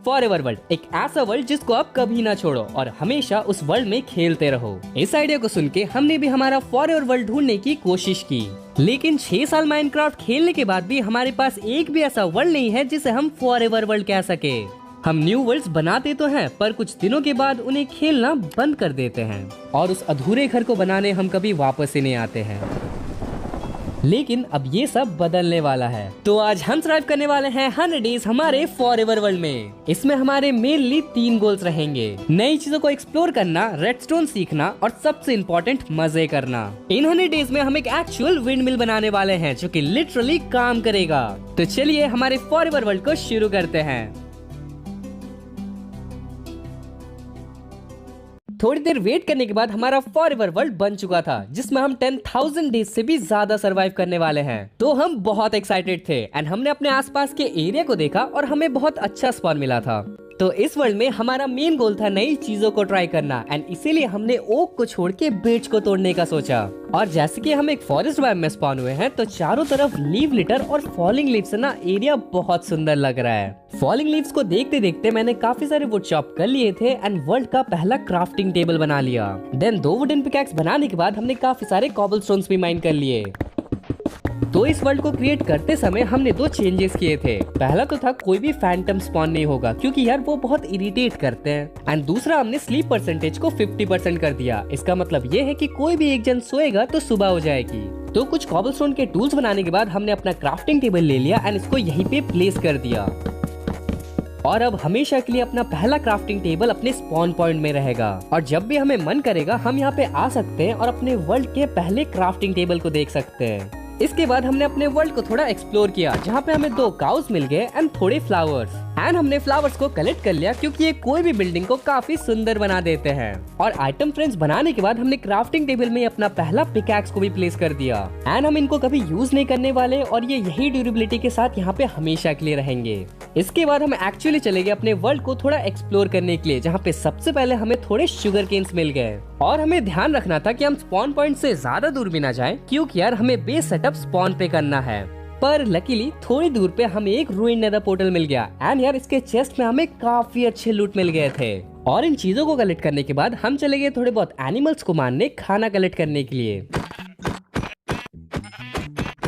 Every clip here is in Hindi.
फॉरएवर वर्ल्ड, एक ऐसा वर्ल्ड जिसको आप कभी ना छोड़ो और हमेशा उस वर्ल्ड में खेलते रहो। इस आइडिया को सुन के हमने भी हमारा फॉरएवर वर्ल्ड ढूंढने की कोशिश की, लेकिन 6 साल माइनक्राफ्ट खेलने के बाद भी हमारे पास एक भी ऐसा वर्ल्ड नहीं है जिसे हम फॉरएवर वर्ल्ड कह सके। हम न्यू वर्ल्ड्स बनाते तो हैं, पर कुछ दिनों के बाद उन्हें खेलना बंद कर देते हैं और उस अधूरे घर को बनाने हम कभी वापस ही नहीं आते हैं। लेकिन अब ये सब बदलने वाला है, तो आज हम सर्वाइव करने वाले हैं 100 डेज हमारे फॉरएवर वर्ल्ड में। इसमें हमारे मेनली 3 गोल्स रहेंगे: नई चीजों को एक्सप्लोर करना, रेडस्टोन सीखना और सबसे इम्पोर्टेंट मजे करना। इन 100 डेज में हम एक एक्चुअल विंड मिल बनाने वाले हैं जो कि लिटरली काम करेगा। तो चलिए हमारे फॉरएवर वर्ल्ड को शुरू करते हैं। थोड़ी देर वेट करने के बाद हमारा फॉरएवर वर्ल्ड बन चुका था, जिसमें हम 10,000 डेज से भी ज्यादा सरवाइव करने वाले हैं। तो हम बहुत एक्साइटेड थे एंड हमने अपने आसपास के एरिया को देखा और हमें बहुत अच्छा स्पॉन मिला था। तो इस वर्ल्ड में हमारा मेन गोल था नई चीजों को ट्राई करना एंड इसीलिए हमने ओक को छोड़ के बेच को तोड़ने का सोचा। और जैसे कि हम एक फॉरेस्ट बायोम में स्पॉन हुए हैं, तो चारों तरफ लीव लिटर और फॉलिंग लीव्स से ना एरिया बहुत सुंदर लग रहा है। फॉलिंग लीव्स को देखते देखते मैंने काफी सारे वुड चॉप कर लिए थे एंड वर्ल्ड का पहला क्राफ्टिंग टेबल बना लिया। देन 2 वुडन पिकैक्स बनाने के बाद हमने काफी सारे कॉबलस्टोन्स भी माइन कर लिए। तो इस वर्ल्ड को क्रिएट करते समय हमने 2 चेंजेस किए थे। पहला तो था कोई भी फैंटम स्पॉन नहीं होगा, क्योंकि यार वो बहुत इरिटेट करते हैं। एंड दूसरा हमने स्लीप परसेंटेज को 50% कर दिया। इसका मतलब ये है कि कोई भी एक जन सोएगा तो सुबह हो जाएगी। तो कुछ कॉबलस्टोन के टूल्स बनाने के बाद हमने अपना क्राफ्टिंग टेबल ले लिया एंड इसको यहीं पे प्लेस कर दिया। और अब हमेशा के लिए अपना पहला क्राफ्टिंग टेबल अपने स्पॉन पॉइंट में रहेगा और जब भी हमें मन करेगा हम यहाँ पे आ सकते हैं और अपने वर्ल्ड के पहले क्राफ्टिंग टेबल को देख सकते हैं। इसके बाद हमने अपने वर्ल्ड को थोड़ा एक्सप्लोर किया, जहाँ पे हमें 2 काउस मिल गए एंड थोड़े फ्लावर्स। एंड हमने फ्लावर्स को कलेक्ट कर लिया क्योंकि ये कोई भी बिल्डिंग को काफी सुंदर बना देते हैं। और आइटम फ्रेम्स बनाने के बाद हमने क्राफ्टिंग टेबल में अपना पहला पिकैक्स को भी प्लेस कर दिया। एंड हम इनको कभी यूज नहीं करने वाले और ये यही ड्यूरेबिलिटी के साथ यहाँ पे हमेशा के लिए रहेंगे। इसके बाद हम एक्चुअली चले गए अपने वर्ल्ड को थोड़ा एक्सप्लोर करने के लिए, जहाँ पे सबसे पहले हमें थोड़े शुगर केन्स मिल गए। और हमें ध्यान रखना था कि हम स्पॉन पॉइंट से ज्यादा दूर भी ना जाएं, क्योंकि यार हमें बेस सेटअप स्पॉन पे करना है। पर लकीली थोड़ी दूर पे हमें एक रूइन नेदर पोर्टल मिल गया एंड यार इसके चेस्ट में हमें काफी अच्छे लूट मिल गए थे। और इन चीजों को कलेक्ट करने के बाद हम चले गए थोड़े बहुत एनिमल्स को मारने, खाना कलेक्ट करने के लिए।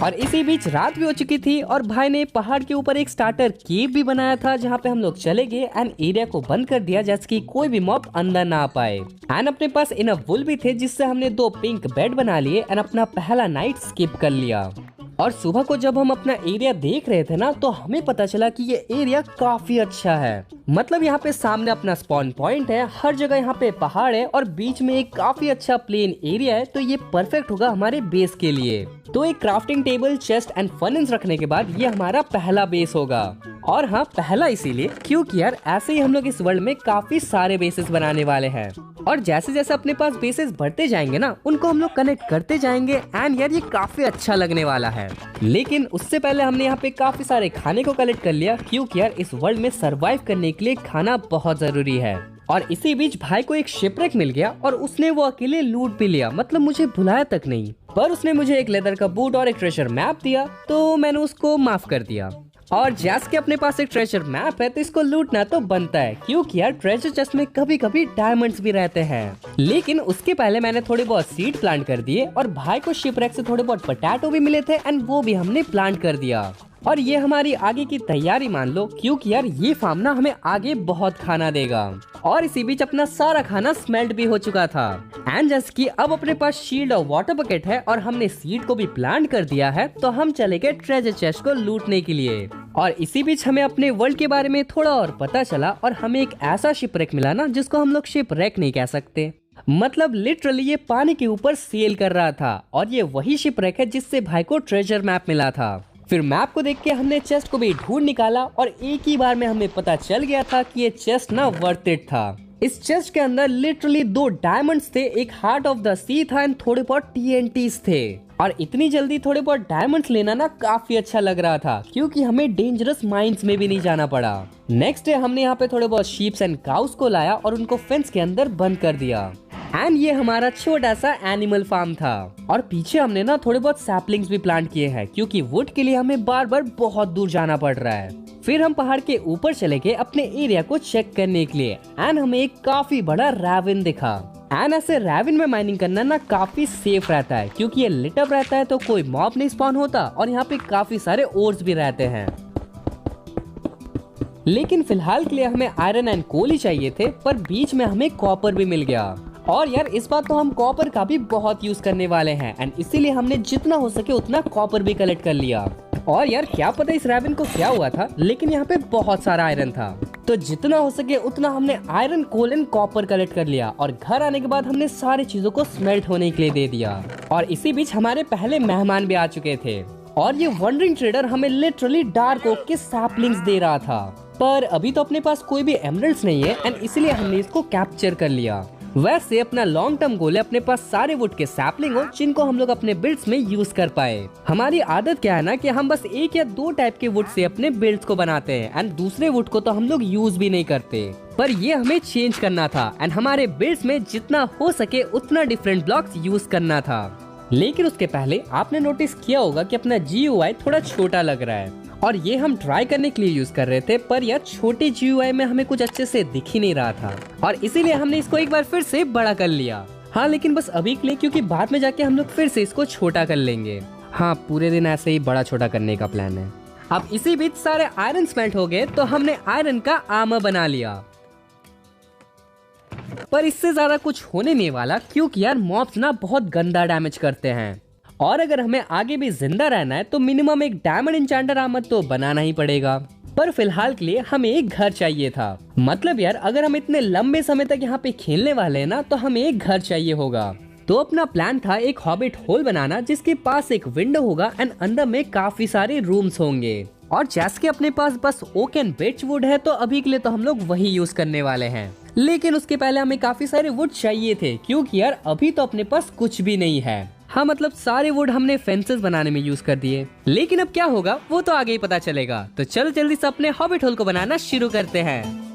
और इसी बीच रात भी हो चुकी थी और भाई ने पहाड़ के ऊपर एक स्टार्टर केव भी बनाया था, जहाँ पे हम लोग चले गए एंड एरिया को बंद कर दिया जैसे कि कोई भी मॉब अंदर ना आ पाए। एंड अपने पास इनफ वुल भी थे, जिससे हमने 2 पिंक बेड बना लिए एंड अपना पहला नाइट स्किप कर लिया। और सुबह को जब हम अपना एरिया देख रहे थे ना, तो हमें पता चला कि ये एरिया काफी अच्छा है। मतलब यहाँ पे सामने अपना स्पॉन पॉइंट है, हर जगह यहाँ पे पहाड़ है और बीच में एक काफी अच्छा प्लेन एरिया है, तो ये परफेक्ट होगा हमारे बेस के लिए। तो एक crafting table, chest and furnace रखने के बाद ये हमारा पहला बेस होगा। और हाँ, पहला इसीलिए क्योंकि यार ऐसे ही हम लोग इस वर्ल्ड में काफी सारे बेसेस बनाने वाले हैं और जैसे जैसे अपने पास बेसेस बढ़ते जाएंगे ना, उनको हम लोग कनेक्ट करते जाएंगे एंड यार ये काफी अच्छा लगने वाला है। लेकिन उससे पहले हमने यहाँ पे काफी सारे खाने को कलेक्ट कर लिया, क्योंकि यार इस वर्ल्ड में सरवाइव करने के लिए खाना बहुत जरूरी है। और इसी बीच भाई को एक शिपरेक मिल गया और उसने वो अकेले लूट भी लिया, मतलब मुझे भुलाया तक नहीं। पर उसने मुझे एक लेदर का बूट और एक ट्रेजर मैप दिया, तो मैंने उसको माफ कर दिया। और जैसे कि अपने पास एक ट्रेजर मैप है, तो इसको लूटना तो बनता है, क्योंकि यार ट्रेजर चेस्ट में कभी कभी डायमंड्स भी रहते हैं। लेकिन उसके पहले मैंने थोड़े बहुत सीड प्लांट कर दिए और भाई को शिपरेक से थोड़े बहुत पोटैटो भी मिले थे एंड वो भी हमने प्लांट कर दिया। और ये हमारी आगे की तैयारी मान लो, क्योंकि यार ये फार्म ना हमें आगे बहुत खाना देगा। और इसी बीच अपना सारा खाना स्मेल्ट भी हो चुका था एंड जैसे कि अब अपने पास शील्ड और वाटर बकेट है और हमने सीड को भी प्लांट कर दिया है, तो हम चले गए ट्रेजर चेस्ट को लूटने के लिए। और इसी बीच हमें अपने वर्ल्ड के बारे में थोड़ा और पता चला और हमें एक ऐसा शिपरेक मिला ना, जिसको हम लोग शिपरेक नहीं कह सकते, मतलब लिटरली ये पानी के ऊपर सेल कर रहा था। और ये वही शिपरेक है जिससे भाई को ट्रेजर मैप मिला था। फिर मैप को देख के हमने चेस्ट को भी ढूंढ निकाला और एक ही बार में हमें पता चल गया था कि ये चेस्ट ना वर्थ इट था। इस चेस्ट के अंदर लिटरली 2 डायमंड्स थे, एक हार्ट ऑफ द सी था एंड थोड़े बहुत TNTs थे। और इतनी जल्दी थोड़े बहुत डायमंड्स लेना ना काफी अच्छा लग रहा था, क्योंकि हमें डेंजरस माइंस में भी नहीं जाना पड़ा। नेक्स्ट डे हमने यहाँ पे थोड़े बहुत शीप्स एंड काउस को लाया और उनको फेंस के अंदर बंद कर दिया। एंड ये हमारा छोटा सा एनिमल फार्म था। और पीछे हमने ना थोड़े बहुत सैपलिंग्स भी प्लांट किए हैं, क्योंकि वुड के लिए हमें बार बार बहुत दूर जाना पड़ रहा है। फिर हम पहाड़ के ऊपर चले गए अपने एरिया को चेक करने के लिए एंड हमें एक काफी बड़ा रैविन दिखा। एंड ऐसे रैविन में माइनिंग करना ना काफी सेफ रहता है क्योंकि ये लिट अप रहता है तो कोई मॉब नहीं स्पॉन होता और यहाँ पे काफी सारे ओर्स भी रहते हैं। लेकिन फिलहाल के लिए हमें आयरन एंड कोल ही चाहिए थे, पर बीच में हमें कॉपर भी मिल गया। और यार इस बार तो हम कॉपर का भी बहुत यूज करने वाले हैं एंड इसीलिए हमने जितना हो सके उतना कॉपर भी कलेक्ट कर लिया। और यार क्या पता इस रैविन को क्या हुआ था, लेकिन यहाँ पे बहुत सारा आयरन था तो जितना हो सके उतना हमने iron coal and copper collect कर लिया और घर आने के बाद हमने सारी चीजों को स्मेल्ट होने के लिए दे दिया। और इसी बीच हमारे पहले मेहमान भी आ चुके थे और ये वंडरिंग ट्रेडर हमें लिटरली डार्क ओक के सैपलिंग्स दे रहा था, पर अभी तो अपने पास कोई भी एमरल्ड्स नहीं है एंड इसलिए हमने इसको कैप्चर कर लिया। वैसे अपना लॉन्ग टर्म गोल है अपने पास सारे वुड के सैपलिंग हो जिनको हम लोग अपने बिल्ड्स में यूज कर पाए। हमारी आदत क्या है ना कि हम बस एक या दो टाइप के वुड से अपने बिल्ड्स को बनाते हैं एंड दूसरे वुड को तो हम लोग यूज भी नहीं करते, पर ये हमें चेंज करना था एंड हमारे बिल्ड्स में जितना हो सके उतना डिफरेंट ब्लॉक्स यूज करना था। लेकिन उसके पहले आपने नोटिस किया होगा कि अपना GUI थोड़ा छोटा लग रहा है और ये हम ट्राई करने के लिए यूज कर रहे थे, पर यार छोटे GUI में हमें कुछ अच्छे से दिख ही नहीं रहा था और इसीलिए हमने इसको एक बार फिर से बड़ा कर लिया। हाँ लेकिन बस अभी के लिए, क्योंकि बाद में जाके हम लोग फिर से इसको छोटा कर लेंगे। हाँ पूरे दिन ऐसे ही बड़ा छोटा करने का प्लान है। अब इसी बीच सारे आयरन स्मेल्ट हो गए तो हमने आयरन का आर्मर बना लिया, पर इससे ज्यादा कुछ होने नहीं वाला क्योंकि यार मॉब्स ना बहुत गंदा डैमेज करते हैं और अगर हमें आगे भी जिंदा रहना है तो मिनिमम एक डायमंड इंचेंटर आर्मर तो बनाना ही पड़ेगा। पर फिलहाल के लिए हमें एक घर चाहिए था, मतलब यार अगर हम इतने लंबे समय तक यहाँ पे खेलने वाले हैं ना तो हमें एक घर चाहिए होगा। तो अपना प्लान था एक हॉबिट होल बनाना जिसके पास एक विंडो होगा एंड अंदर में काफी सारे रूम्स होंगे। और जैसे कि अपने पास बस ओक एंड बिर्च वुड है तो अभी के लिए तो हम लोग वही यूज करने वाले हैं, लेकिन उसके पहले हमें काफी सारे वुड चाहिए थे क्योंकि यार अभी तो अपने पास कुछ भी नहीं है। हाँ मतलब सारे वुड हमने फेंसेस बनाने में यूज कर दिए, लेकिन अब क्या होगा वो तो आगे ही पता चलेगा। तो चलो जल्दी से अपने हॉबिट होल को बनाना शुरू करते हैं।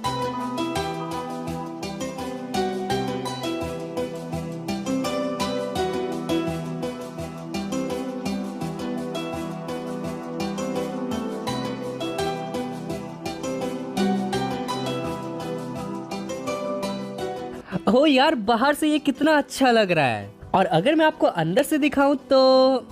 ओ यार बाहर से ये कितना अच्छा लग रहा है, और अगर मैं आपको अंदर से दिखाऊं तो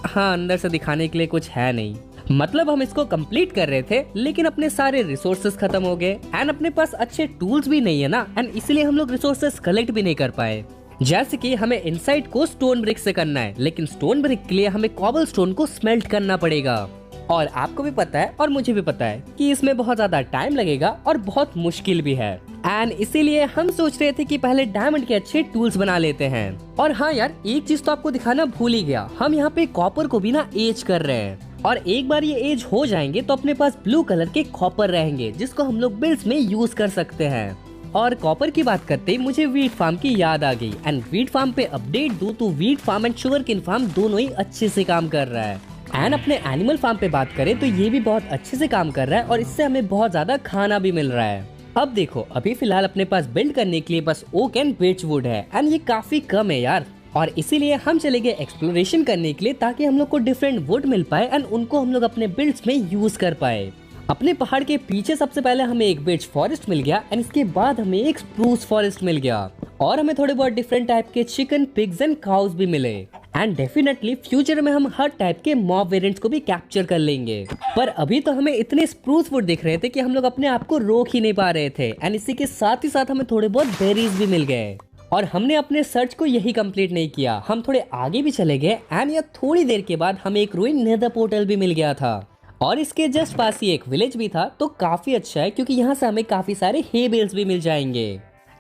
हाँ अंदर से दिखाने के लिए कुछ है नहीं। मतलब हम इसको कंप्लीट कर रहे थे लेकिन अपने सारे रिसोर्सेस खत्म हो गए एंड अपने पास अच्छे टूल्स भी नहीं है ना, एंड इसलिए हम लोग रिसोर्सेस कलेक्ट भी नहीं कर पाए। जैसे कि हमें इनसाइड को स्टोन ब्रिक से करना है, लेकिन स्टोन ब्रिक के लिए हमें कॉबल स्टोन को स्मेल्ट करना पड़ेगा और आपको भी पता है और मुझे भी पता है कि इसमें बहुत ज्यादा टाइम लगेगा और बहुत मुश्किल भी है, एंड इसीलिए हम सोच रहे थे कि पहले डायमंड के अच्छे टूल्स बना लेते हैं। और हाँ यार एक चीज तो आपको दिखाना भूल ही गया, हम यहाँ पे कॉपर को भी ना एज कर रहे हैं और एक बार ये एज हो जाएंगे तो अपने पास ब्लू कलर के कॉपर रहेंगे जिसको हम लोग बिल्ड्स में यूज कर सकते हैं। और कॉपर की बात करते ही मुझे वीट फार्म की याद आ गई, एंड वीट फार्म पे अपडेट दूं तो wheat farm and sugar cane farm दोनों ही अच्छे से काम कर रहा है। एंड अपने एनिमल फार्म पे बात करें तो ये भी बहुत अच्छे से काम कर रहा है और इससे हमें बहुत ज्यादा खाना भी मिल रहा है। अब देखो अभी फिलहाल अपने पास बिल्ड करने के लिए बस ओक एंड बिर्च वुड है एंड ये काफी कम है यार, और इसीलिए हम चले गए एक्सप्लोरेशन करने के लिए ताकि हम लोग को डिफरेंट वुड मिल पाए एंड उनको हम लोग अपने बिल्ड्स में यूज कर पाए। अपने पहाड़ के पीछे सबसे पहले हमें एक बिर्च फॉरेस्ट मिल गया एंड इसके बाद हमें एक स्प्रूस फॉरेस्ट मिल गया और हमें थोड़े बहुत डिफरेंट टाइप के चिकन, पिग्स एंड काउस भी मिले। एंड डेफिनेटली फ्यूचर में हम हर टाइप के मॉब वेरिएंट्स को भी कैप्चर कर लेंगे, पर अभी तो हमें इतने स्प्रूस वुड दिख रहे थे कि हम लोग अपने आप को रोक ही नहीं पा रहे थे, एंड इसी के साथ ही साथ हमें थोड़े बहुत बेरीज भी मिल गए। और हमने अपने सर्च को यही कंप्लीट नहीं किया, हम थोड़े आगे भी चले गए एंड यह थोड़ी देर के बाद हमें एक रूइन नेदर पोर्टल भी मिल गया था और इसके जस्ट पास ही एक विलेज भी था, तो काफी अच्छा है क्योंकि यहाँ से हमें काफी सारे हे बेल्स भी मिल जाएंगे।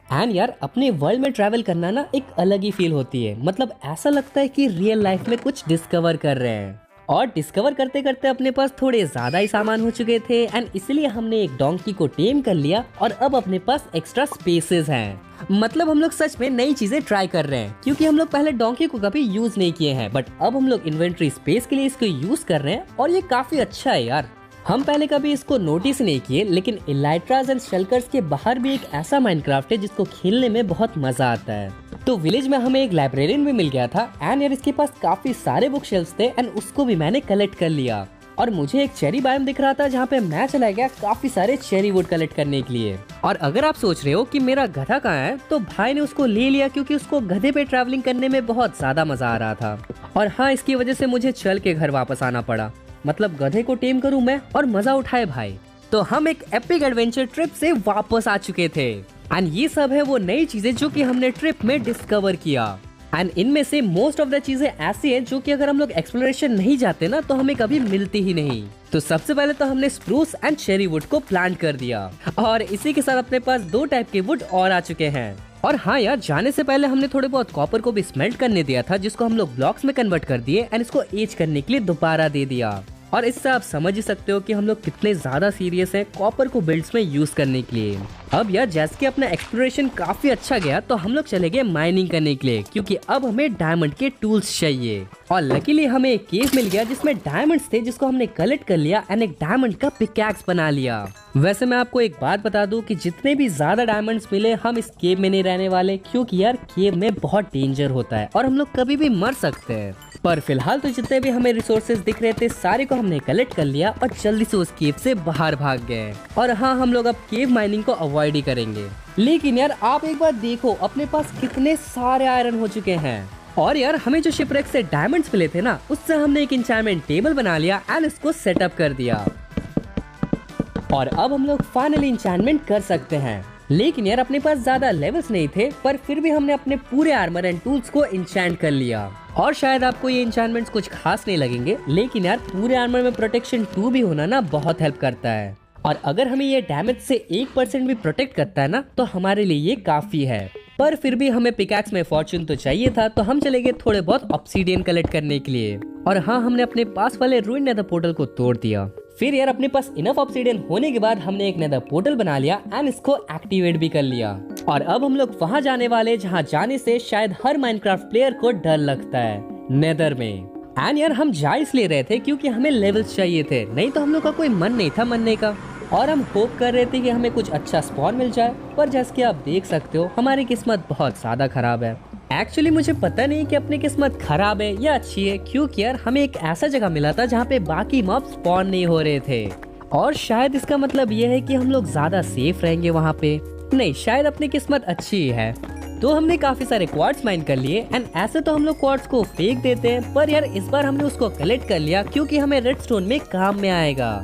एंड यार अपने वर्ल्ड में ट्रैवल करना ना एक अलग ही फील होती है, मतलब ऐसा लगता है कि रियल लाइफ में कुछ डिस्कवर कर रहे हैं। और डिस्कवर करते करते अपने पास थोड़े ज्यादा ही सामान हो चुके थे एंड इसलिए हमने एक डोंकी को टेम कर लिया और अब अपने पास एक्स्ट्रा स्पेसेस हैं। मतलब हम लोग सच में नई चीजें ट्राई कर रहे हैं क्योंकि हम लोग पहले डोंकी को कभी यूज नहीं किए हैं, बट अब हम लोग इन्वेंट्री स्पेस के लिए इसको यूज कर रहे हैं और ये काफी अच्छा है यार। हम पहले कभी इसको नोटिस नहीं किए, लेकिन इलाइट्रास एंड शल्कर्स के बाहर भी एक ऐसा माइनक्राफ्ट है जिसको खेलने में बहुत मजा आता है। तो विलेज में हमें एक लाइब्रेरियन भी मिल गया था एंड यार इसके पास काफी सारे बुक शेल्फ्स थे एंड उसको भी मैंने कलेक्ट कर लिया। और मुझे एक चेरी बायोम दिख रहा था जहाँ पे मैं चला गया काफी सारे चेरी वुड कलेक्ट करने के लिए। और अगर आप सोच रहे हो कि मेरा गधा कहाँ है, तो भाई ने उसको ले लिया क्योंकि उसको गधे पे ट्रैवलिंग करने में बहुत ज्यादा मजा आ रहा था। और हाँ, इसकी वजह से मुझे चल के घर वापस आना पड़ा, मतलब गधे को टेम करूँ मैं और मजा उठाए भाई। तो हम एक एपिक एडवेंचर ट्रिप से वापस आ चुके थे एंड ये सब है वो नई चीजें जो कि हमने ट्रिप में डिस्कवर किया। एंड इनमें से मोस्ट ऑफ द चीजें ऐसी हैं जो कि अगर हम लोग एक्सप्लोरेशन नहीं जाते ना तो हमें कभी मिलती ही नहीं। तो सबसे पहले तो हमने स्प्रूस एंड चेरी वुड को प्लांट कर दिया और इसी के साथ अपने पास 2 टाइप के वुड और आ चुके हैं। और हाँ यार, जाने से पहले हमने थोड़े बहुत कॉपर को भी स्मेल्ट करने दिया था, जिसको हम लोग ब्लॉक्स में कन्वर्ट कर दिए एंड इसको एज करने के लिए दोबारा दे दिया। और इससे आप समझ ही सकते हो कि हम लोग कितने ज्यादा सीरियस हैं कॉपर को बिल्ड्स में यूज करने के लिए। अब यार, जैसे कि अपना एक्सप्लोरेशन काफी अच्छा गया तो हम लोग चले गए माइनिंग करने के लिए, क्योंकि अब हमें डायमंड के टूल्स चाहिए। और लकीली हमें एक केव मिल गया जिसमें डायमंड्स थे, जिसको हमने कलेक्ट कर लिया एंड एक डायमंड का पिकैक्स बना लिया। वैसे मैं आपको एक बात बता दूं कि जितने भी ज्यादा डायमंड्स मिले हम इस केव में नहीं रहने वाले, क्योंकि यार केव में बहुत डेंजर होता है और हम लोग कभी भी मर सकते हैं। पर फिलहाल तो जितने भी हमें रिसोर्सेज दिख रहे थे सारे को हमने कलेक्ट कर लिया और जल्दी से उस केव से बाहर भाग गए। और हाँ, हम लोग अब केव माइनिंग को अवॉइड ही करेंगे। लेकिन यार आप एक बार देखो, अपने पास कितने सारे आयरन हो चुके हैं। और यार, हमें जो शिपरेक से डायमंड्स मिले थे ना, उससे हमने एक एन्चेंटमेंट टेबल बना लिया एंड इसको सेटअप कर दिया। और अब हम लोग फाइनली एन्चेंटमेंट कर सकते हैं। लेकिन यार अपने पास ज्यादा लेवल्स नहीं थे, पर फिर भी हमने अपने पूरे आर्मर एंड टूल्स को एन्चेंट कर लिया। और शायद आपको ये एन्चेंटमेंट्स कुछ खास नहीं लगेंगे, लेकिन यार पूरे आर्मर में प्रोटेक्शन 2 भी होना ना बहुत हेल्प करता है। और अगर हमें ये डैमेज से 1% भी प्रोटेक्ट करता है ना, तो हमारे लिए ये काफी है। पर फिर भी हमें पिकैक्स में फॉर्चून तो चाहिए था, तो हम चले गए थोड़े बहुत ऑब्सीडियन कलेक्ट करने के लिए। और हाँ, हमने अपने पास वाले रूइन नेदर पोर्टल को तोड़ दिया। फिर यार अपने पास इनफ ऑब्सीडियन होने के बाद हमने एक नेदर पोर्टल बना लिया एंड इसको एक्टिवेट भी कर लिया। और अब हम लोग वहाँ जाने वाले जहाँ जाने से शायद हर माइनक्राफ्ट प्लेयर को डर लगता है, नेदर में। एंड यार हम जा इसलिए रहे थे क्योंकि हमें लेवल्स चाहिए थे, नहीं तो हम लोग का कोई मन नहीं था मरने का। और हम होप कर रहे थे कि हमें कुछ अच्छा स्पॉन मिल जाए, पर जैसे कि आप देख सकते हो हमारी किस्मत बहुत ज्यादा खराब है। एक्चुअली मुझे पता नहीं कि अपनी किस्मत खराब है या अच्छी है, क्योंकि यार हमें एक ऐसा जगह मिला था जहाँ पे बाकी मॉब स्पॉन नहीं हो रहे थे। और शायद इसका मतलब ये है कि हम लोग ज्यादा सेफ रहेंगे वहाँ पे। नहीं, शायद अपनी किस्मत अच्छी है। तो हमने काफी सारे क्वार्ट्स माइन कर लिए एंड ऐसे तो हम लोग क्वार्ट्स को फेंक देते हैं, पर यार इस बार हमने उसको कलेक्ट कर लिया क्योंकि हमें रेडस्टोन में काम में आएगा।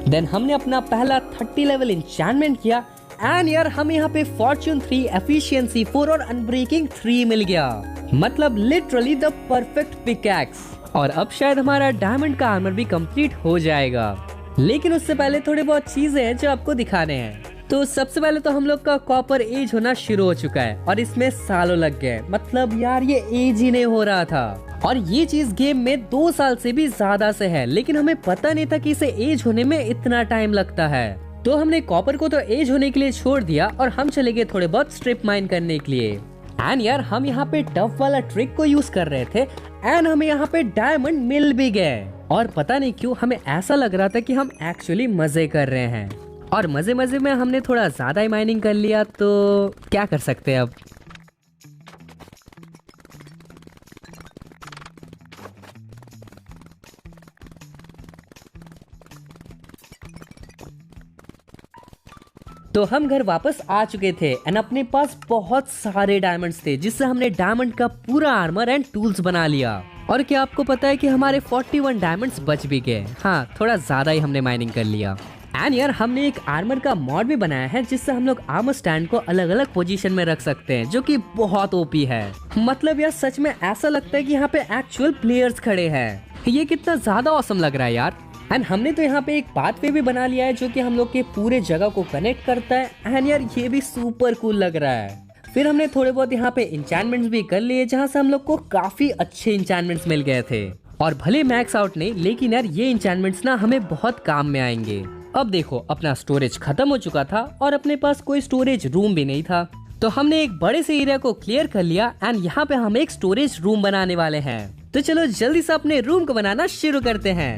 देन हमने अपना पहला 30 लेवल एन्चेंटमेंट किया एंड यार हमें यहाँ पे फॉर्चून 3, एफिशिएंसी 4 और अनब्रेकिंग 3 मिल गया, मतलब लिटरली द परफेक्ट पिकैक्स। और अब शायद हमारा डायमंड का आर्मर भी कंप्लीट हो जाएगा। लेकिन उससे पहले थोड़ी बहुत चीजें हैं जो आपको दिखाने हैं। तो सबसे पहले तो हम लोग का कॉपर एज होना शुरू हो चुका है और इसमें सालों लग गए, मतलब यार ये एज ही नहीं हो रहा था। और ये चीज गेम में 2 साल से भी ज्यादा से है, लेकिन हमें पता नहीं था कि इसे एज होने में इतना टाइम लगता है। तो हमने कॉपर को तो एज होने के लिए छोड़ दिया और हम चले गए थोड़े बहुत स्ट्रिप माइन करने के लिए। एंड यार हम यहाँ पे टफ वाला ट्रिक को यूज कर रहे थे एंड हमें यहाँ पे डायमंड मिल भी गए। और पता नहीं क्यों हमें ऐसा लग रहा था कि हम एक्चुअली मजे कर रहे हैं। और मजे मजे में हमने थोड़ा ज्यादा ही माइनिंग कर लिया, तो क्या कर सकते हैं अब। तो हम घर वापस आ चुके थे एंड अपने पास बहुत सारे डायमंड्स थे, जिससे हमने डायमंड का पूरा आर्मर एंड टूल्स बना लिया। और क्या आपको पता है कि हमारे 41 डायमंड्स बच भी गए। हाँ, थोड़ा ज्यादा ही हमने माइनिंग कर लिया। एंड यार हमने एक आर्मर का मॉड भी बनाया है, जिससे हम लोग आर्मर स्टैंड को अलग अलग पोजीशन में रख सकते हैं, जो कि बहुत ओपी है। मतलब यार सच में ऐसा लगता है कि यहाँ पे एक्चुअल प्लेयर्स खड़े हैं। ये कितना ज्यादा ऑसम लग रहा है यार। एंड हमने तो यहाँ पे एक पाथवे भी बना लिया है जो कि हम लोग के पूरे जगह को कनेक्ट करता है। एंड यार ये भी सुपर कूल लग रहा है। फिर हमने थोड़े बहुत यहाँ पे इंचेंटमेंट्स भी कर लिए, जहाँ से हम लोग को काफी अच्छे इंचेंटमेंट्स मिल गए थे। और भले मैक्स आउट नहीं, लेकिन यार ये इंचेंटमेंट्स ना हमें बहुत काम में आएंगे। अब देखो, अपना स्टोरेज खत्म हो चुका था और अपने पास कोई स्टोरेज रूम भी नहीं था, तो हमने एक बड़े से एरिया को क्लियर कर लिया एंड यहाँ पे हम एक स्टोरेज रूम बनाने वाले हैं। तो चलो जल्दी से अपने रूम को बनाना शुरू करते हैं।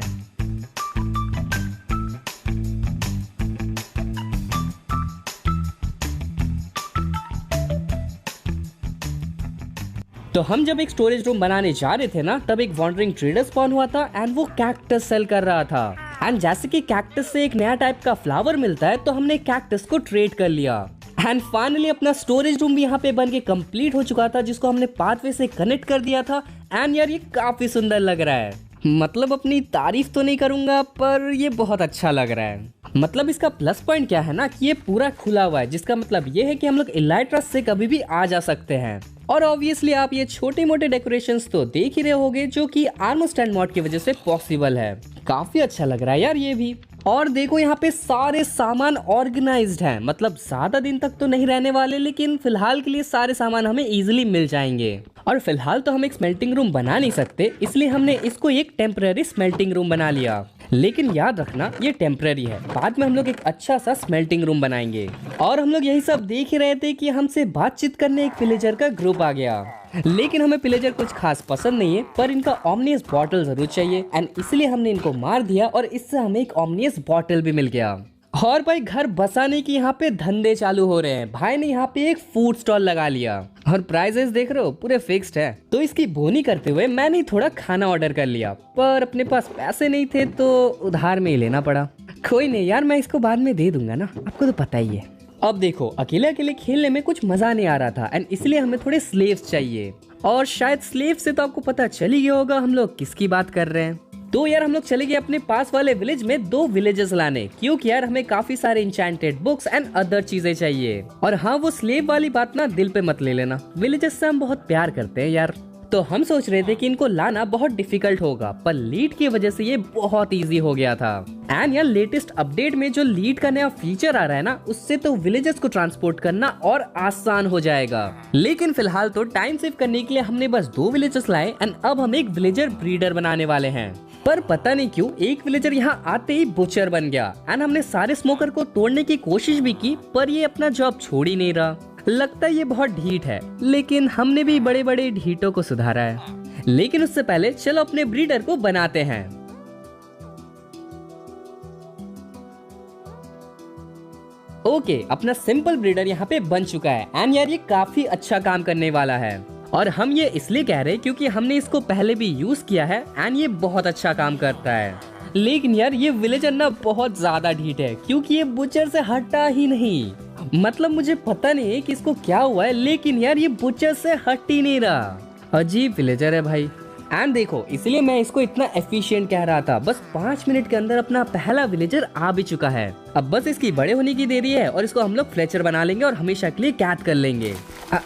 तो हम जब एक स्टोरेज रूम बनाने जा रहे थे ना, तब एक वॉन्डरिंग ट्रेडर स्पॉन हुआ था एंड वो कैक्टस सेल कर रहा था। एंड जैसे कि कैक्टस से एक नया टाइप का फ्लावर मिलता है, तो हमने कैक्टस को ट्रेड कर लिया। एंड फाइनली अपना स्टोरेज रूम भी यहाँ पे बन के कंप्लीट हो चुका था, जिसको हमने पाथवे से कनेक्ट कर दिया था। एंड यार ये काफी सुंदर लग रहा है। मतलब अपनी तारीफ तो नहीं करूंगा, पर ये बहुत अच्छा लग रहा है। मतलब इसका प्लस पॉइंट क्या है ना कि ये पूरा खुला हुआ है, जिसका मतलब ये है कि हम लोग इलाइट्रस से कभी भी आ जा सकते हैं। और ऑब्वियसली आप ये छोटे मोटे डेकोरेशंस तो देख ही रहे होगे, जो कि आर्मर स्टैंड मॉड की वजह से पॉसिबल है। काफी अच्छा लग रहा है यार ये भी। और देखो यहाँ पे सारे सामान ऑर्गेनाइज्ड हैं, मतलब ज्यादा दिन तक तो नहीं रहने वाले, लेकिन फिलहाल के लिए सारे सामान हमें इजीली मिल जाएंगे। और फिलहाल तो हम एक स्मेल्टिंग रूम बना नहीं सकते, इसलिए हमने इसको एक टेम्पररी स्मेल्टिंग रूम बना लिया। लेकिन याद रखना ये टेम्पररी है, बाद में हम लोग एक अच्छा सा स्मेल्टिंग रूम बनाएंगे। और हम लोग यही सब देख ही रहे थे कि हमसे बातचीत करने एक विलेजर का ग्रुप आ गया। लेकिन हमें विलेजर कुछ खास पसंद नहीं है, पर इनका ओमनियस बॉटल जरूर चाहिए एंड इसलिए हमने इनको मार दिया और इससे हमें एक ओमनियस बॉटल भी मिल गया। और भाई घर बसाने की यहाँ पे धंधे चालू हो रहे हैं। भाई ने यहाँ पे एक फूड स्टॉल लगा लिया और प्राइसेस देख रहे हो पूरे फिक्स्ड है। तो इसकी बोनी करते हुए मैंने थोड़ा खाना ऑर्डर कर लिया, पर अपने पास पैसे नहीं थे तो उधार में ही लेना पड़ा। कोई नहीं यार, मैं इसको बाद में दे दूंगा ना, आपको तो पता ही है। अब देखो अकेले अकेले खेलने में कुछ मजा नहीं आ रहा था एंड इसलिए हमें थोड़े स्लेव्स चाहिए। और शायद स्लेव से तो आपको पता चल ही गया होगा हम लोग किसकी बात कर रहे हैं। तो यार हम लोग चले गए अपने पास वाले विलेज में 2 विलेजेस लाने, क्योंकि यार हमें काफी सारे इंचेंटेड बुक्स एंड अदर चीजें चाहिए। और हाँ, वो स्लेव वाली बात ना दिल पे मत ले लेना, विलेजेस से हम बहुत प्यार करते हैं यार। तो हम सोच रहे थे कि इनको लाना बहुत डिफिकल्ट होगा, पर लीड की वजह से ये बहुत इजी हो गया था। एंड यार लेटेस्ट अपडेट में जो लीड का नया फीचर आ रहा है ना, उससे तो विलेजेस को ट्रांसपोर्ट करना और आसान हो जाएगा। लेकिन फिलहाल तो टाइम सेव करने के लिए हमने बस 2 विलेजर्स लाए एंड अब हम एक विलेजर ब्रीडर बनाने वाले हैं। पर पता नहीं क्यों एक विलेजर यहाँ आते ही बुचर बन गया एंड हमने सारे स्मोकर को तोड़ने की कोशिश भी की, पर ये अपना जॉब छोड़ ही नहीं रहा। लगता है ये बहुत ढीठ है, लेकिन हमने भी बड़े बड़े ढीठों को सुधारा है। लेकिन उससे पहले चलो अपने ब्रीडर को बनाते हैं। ओके, अपना सिंपल ब्रीडर यहाँ पे बन चुका है एंड यार ये काफी अच्छा काम करने वाला है। और हम ये इसलिए कह रहे हैं क्योंकि हमने इसको पहले भी यूज किया है एंड ये बहुत अच्छा काम करता है। लेकिन यार ये विलेजर ना बहुत ज्यादा ढीठ है, क्योंकि ये बुचर से हटा ही नहीं। मतलब मुझे पता नहीं है कि इसको क्या हुआ है, लेकिन यार ये बुचर से हट ही नहीं रहा। अजीब विलेजर है भाई। एंड देखो इसलिए मैं इसको इतना एफिशिएंट कह रहा था। बस 5 मिनट के अंदर अपना पहला विलेजर आ भी चुका है। अब बस इसकी बड़े होने की देरी है और इसको हम लोग फ्लेचर बना लेंगे और हमेशा के लिए कैद कर लेंगे।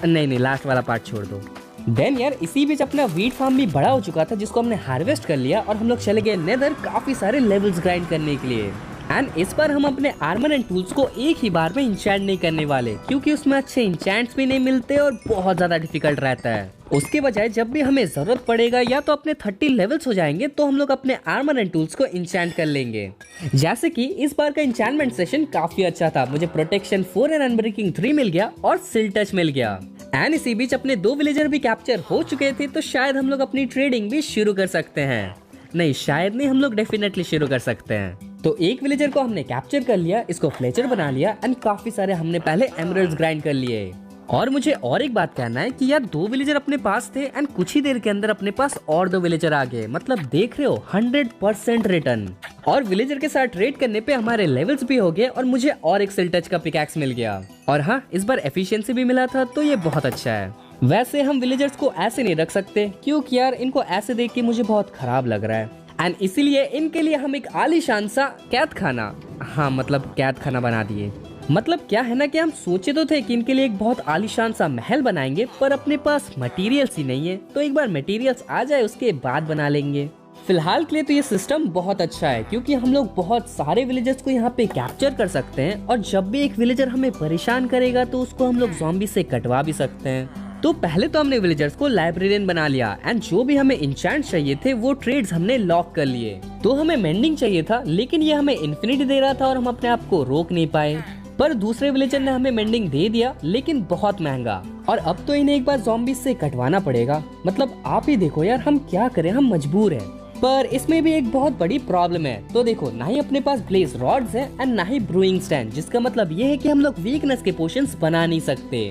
नहीं, लास्ट वाला पार्ट छोड़ दो। देन यार इसी बीच अपना वीट फार्म भी बड़ा हो चुका था, जिसको हमने हार्वेस्ट कर लिया और हम लोग चले गए नेदर काफी सारे लेवल्स ग्राइंड करने के लिए। एंड इस बार हम अपने आर्मर एंड टूल्स को एक ही बार में इंचेंट नहीं करने वाले, क्योंकि उसमें अच्छे इंचेंट्स भी नहीं मिलते और बहुत ज्यादा डिफिकल्ट रहता है। उसके बजाय जब भी हमें जरूरत पड़ेगा या तो अपने 30 लेवल्स हो जाएंगे, तो हम लोग अपने आर्मर एंड टूल्स को इंचेंट कर लेंगे। जैसे कि इस बार का इंचेंटमेंट सेशन काफी अच्छा था। मुझे प्रोटेक्शन 4 एंड अनब्रेकिंग 3 मिल गया और सिल टच मिल गया। एंड इसी बीच अपने 2 विलेजर भी कैप्चर हो चुके थे, तो शायद हम लोग अपनी ट्रेडिंग भी शुरू कर सकते हैं। नहीं, शायद नहीं, हम लोग डेफिनेटली शुरू कर सकते हैं। तो एक विलेजर को हमने कैप्चर कर लिया, इसको फ्लेचर बना लिया एंड काफी सारे हमने पहले एमरल्ड्स ग्राइंड कर लिए। और मुझे और एक बात कहना है कि यार 2 विलेजर अपने पास थे एंड कुछ ही देर के अंदर अपने पास और 2 विलेजर आ गए। मतलब देख रहे हो 100% रिटर्न। और विलेजर के साथ ट्रेड करने पे हमारे लेवल्स भी हो गए और मुझे और एक सिल टच का पिकैक्स मिल गया। और हाँ, इस बार एफिशिएंसी भी मिला था, तो ये बहुत अच्छा है। वैसे हम विलेजर्स को ऐसे नहीं रख सकते, क्योंकि यार इनको ऐसे देख के मुझे बहुत खराब लग रहा है। एंड इसीलिए इनके लिए हम एक आलीशान सा कैद खाना बना दिए। मतलब क्या है ना कि हम सोचे तो थे कि इनके लिए एक बहुत आलीशान सा महल बनाएंगे, पर अपने पास मटेरियल्स ही नहीं है। तो एक बार मटेरियल्स आ जाए उसके बाद बना लेंगे। फिलहाल के लिए तो ये सिस्टम बहुत अच्छा है, क्योंकि हम लोग बहुत सारे विलेजर्स को यहाँ पे कैप्चर कर सकते हैं और जब भी एक विलेजर हमें परेशान करेगा तो उसको हम लोग ज़ॉम्बी से कटवा भी सकते हैं। तो पहले तो हमने विलेजर्स को लाइब्रेरियन बना लिया एंड जो भी हमें इंचेंट चाहिए थे वो ट्रेड्स हमने लॉक कर लिए। तो हमें मेंडिंग चाहिए था, लेकिन ये हमें इन्फिनिटी दे रहा था और हम अपने आप को रोक नहीं पाए। पर दूसरे विलेजर ने हमें मेंडिंग दे दिया, लेकिन बहुत महंगा। और अब तो इन्हें एक बार ज़ॉम्बी से कटवाना पड़ेगा। मतलब आप ही देखो यार, हम क्या करें, हम मजबूर हैं। पर इसमें भी एक बहुत बड़ी प्रॉब्लम है। तो देखो, ना ही अपने पास ब्लेज रॉड्स हैं एंड ना ही ब्रूइंग स्टैंड, जिसका मतलब ये है कि हम लोग वीकनेस के पोशंस बना नहीं सकते।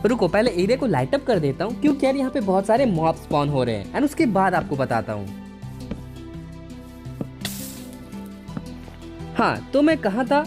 रुको पहले एरिया को लाइट अप कर देता हूँ क्योंकि यार यहाँ पे बहुत सारे मॉब स्पॉन हो रहे हैं एंड उसके बाद आपको बताता हूँ। हाँ तो मैं कहाँ था,